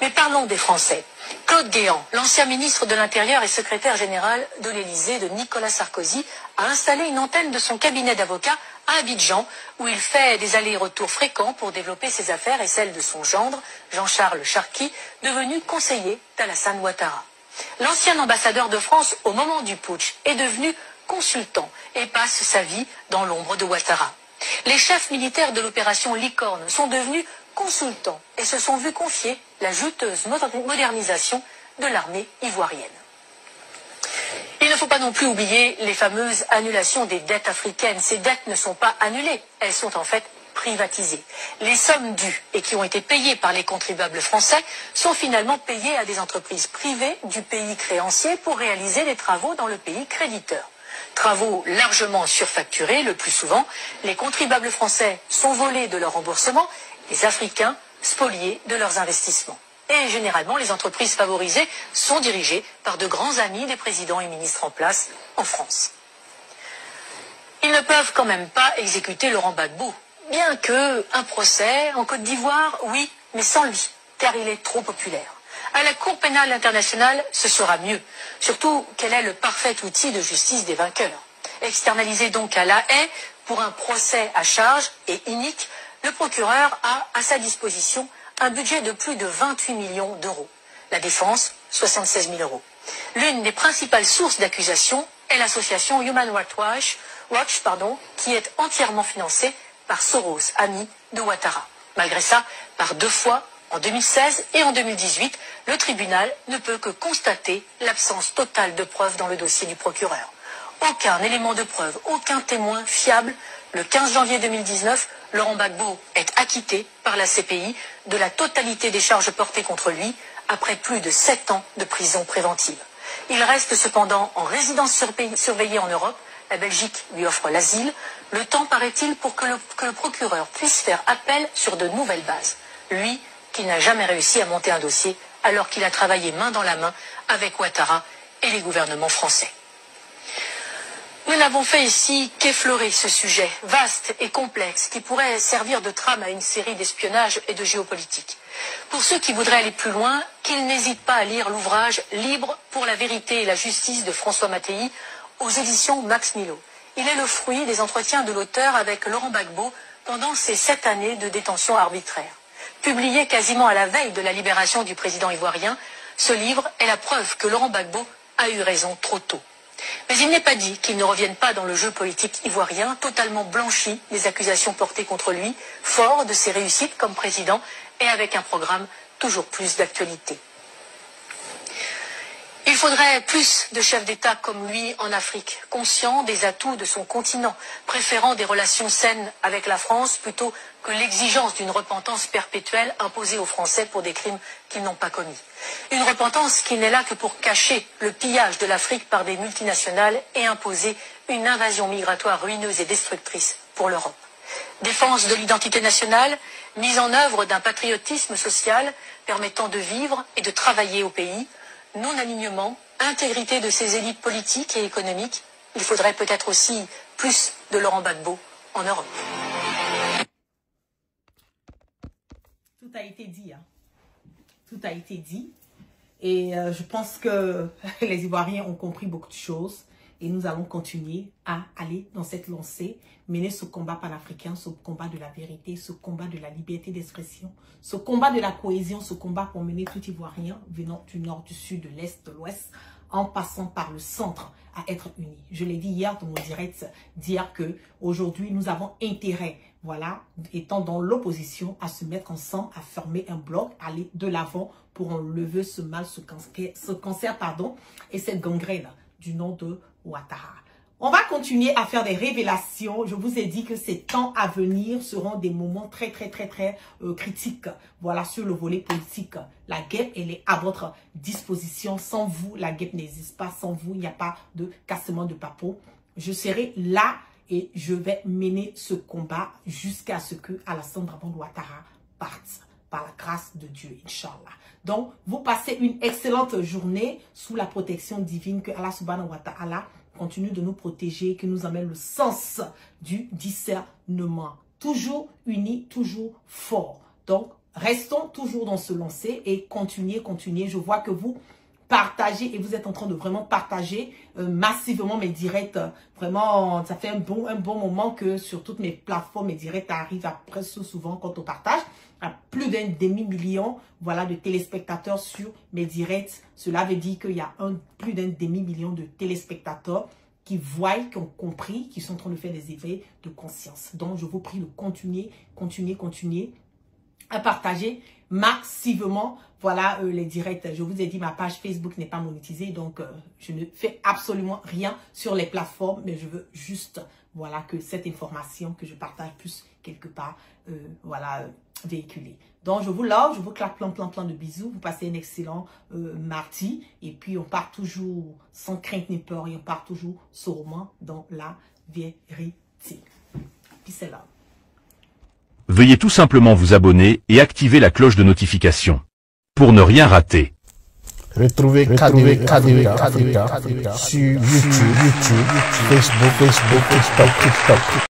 [SPEAKER 8] Mais parlons des Français. Claude Guéant, l'ancien ministre de l'Intérieur et secrétaire général de l'Élysée de Nicolas Sarkozy, a installé une antenne de son cabinet d'avocats à Abidjan, où il fait des allers-retours fréquents pour développer ses affaires et celles de son gendre, Jean-Charles Charqui, devenu conseiller d'Alassane Ouattara. L'ancien ambassadeur de France au moment du putsch est devenu consultant et passe sa vie dans l'ombre de Ouattara. Les chefs militaires de l'opération Licorne sont devenus consultants et se sont vus confier la juteuse modernisation de l'armée ivoirienne. Il ne faut pas non plus oublier les fameuses annulations des dettes africaines. Ces dettes ne sont pas annulées, elles sont en fait privatisées. Les sommes dues et qui ont été payées par les contribuables français sont finalement payées à des entreprises privées du pays créancier pour réaliser des travaux dans le pays créditeur. Travaux largement surfacturés, le plus souvent, les contribuables français sont volés de leur remboursement, les Africains spoliés de leurs investissements. Et généralement, les entreprises favorisées sont dirigées par de grands amis des présidents et ministres en place en France. Ils ne peuvent quand même pas exécuter Laurent Gbagbo, bien qu'un procès en Côte d'Ivoire, oui, mais sans lui, car il est trop populaire. À la Cour pénale internationale, ce sera mieux, surtout qu'elle est le parfait outil de justice des vainqueurs. Externalisé donc à La Haye pour un procès à charge et unique, le procureur a à sa disposition un budget de plus de 28 millions d'euros. La défense, 76 000 euros. L'une des principales sources d'accusation est l'association Human Rights Watch, qui est entièrement financée par Soros, ami de Ouattara. Malgré ça, par 2 fois, en 2016 et en 2018, le tribunal ne peut que constater l'absence totale de preuves dans le dossier du procureur. Aucun élément de preuve, aucun témoin fiable. Le 15 janvier 2019, Laurent Gbagbo est acquitté par la CPI de la totalité des charges portées contre lui après plus de 7 ans de prison préventive. Il reste cependant en résidence surveillée en Europe. La Belgique lui offre l'asile. Le temps, paraît-il, pour que le procureur puisse faire appel sur de nouvelles bases. Lui, qui n'a jamais réussi à monter un dossier alors qu'il a travaillé main dans la main avec Ouattara et les gouvernements français. Nous n'avons fait ici qu'effleurer ce sujet vaste et complexe qui pourrait servir de trame à une série d'espionnage et de géopolitique. Pour ceux qui voudraient aller plus loin, qu'ils n'hésitent pas à lire l'ouvrage « Libre pour la vérité et la justice » de François Mattei aux éditions Max Milo. Il est le fruit des entretiens de l'auteur avec Laurent Gbagbo pendant ces 7 années de détention arbitraire. Publié quasiment à la veille de la libération du président ivoirien, ce livre est la preuve que Laurent Gbagbo a eu raison trop tôt. Mais il n'est pas dit qu'il ne revienne pas dans le jeu politique ivoirien, totalement blanchi des accusations portées contre lui, fort de ses réussites comme président et avec un programme toujours plus d'actualité. Il faudrait plus de chefs d'État comme lui en Afrique, conscients des atouts de son continent, préférant des relations saines avec la France plutôt que l'exigence d'une repentance perpétuelle imposée aux Français pour des crimes qu'ils n'ont pas commis. Une repentance qui n'est là que pour cacher le pillage de l'Afrique par des multinationales et imposer une invasion migratoire ruineuse et destructrice pour l'Europe. Défense de l'identité nationale, mise en œuvre d'un patriotisme social permettant de vivre et de travailler au pays, non-alignement, intégrité de ses élites politiques et économiques. Il faudrait peut-être aussi plus de Laurent Gbagbo en Europe.
[SPEAKER 1] Tout a été dit. Hein. Tout a été dit. Et je pense que les Ivoiriens ont compris beaucoup de choses. Et nous allons continuer à aller dans cette lancée, mener ce combat panafricain, ce combat de la vérité, ce combat de la liberté d'expression, ce combat de la cohésion, ce combat pour mener tout Ivoirien venant du nord, du sud, de l'est, de l'ouest, en passant par le centre, à être unis. Je l'ai dit hier dans mon direct, dire que aujourd'hui nous avons intérêt, voilà, étant dans l'opposition, à se mettre ensemble, à former un bloc, aller de l'avant pour enlever ce mal, ce cancer, pardon, et cette gangrène du nom de Ouattara. On va continuer à faire des révélations. Je vous ai dit que ces temps à venir seront des moments très critiques. Voilà, sur le volet politique. La guêpe, elle est à votre disposition. Sans vous, la guêpe n'existe pas. Sans vous, il n'y a pas de cassement de papeau. Je serai là et je vais mener ce combat jusqu'à ce que Alassane Dramane Ouattara parte. Par la grâce de Dieu, Inch'Allah. Donc, vous passez une excellente journée sous la protection divine que Allah subhanahu wa ta'ala continue de nous protéger, qui nous amène le sens du discernement. Toujours unis, toujours forts. Donc, restons toujours dans ce lancer et continuez. Je vois que vous partagez et vous êtes en train de vraiment partager massivement mes directs. Vraiment, ça fait un bon moment que sur toutes mes plateformes, mes directs arrivent après souvent quand on partage. À plus d'un demi-million, voilà, de téléspectateurs sur mes directs. Cela veut dire qu'il y a plus d'un demi-million de téléspectateurs qui voient, qui ont compris, qui sont en train de faire des éveils de conscience. Donc, je vous prie de continuer à partager massivement, voilà, les directs. Je vous ai dit, ma page Facebook n'est pas monétisée, donc je ne fais absolument rien sur les plateformes, mais je veux juste, voilà, que cette information que je partage puisse quelque part, voilà, véhiculer. Donc, je vous love, je vous claque plein de bisous. Vous passez un excellent mardi. Et puis, on part toujours sans crainte ni peur. Et on part toujours sûrement dans la vérité. Peace and love.
[SPEAKER 9] Veuillez tout simplement vous abonner et activer la cloche de notification pour ne rien rater.
[SPEAKER 10] Retrouvez Africa sur YouTube, Facebook, TikTok.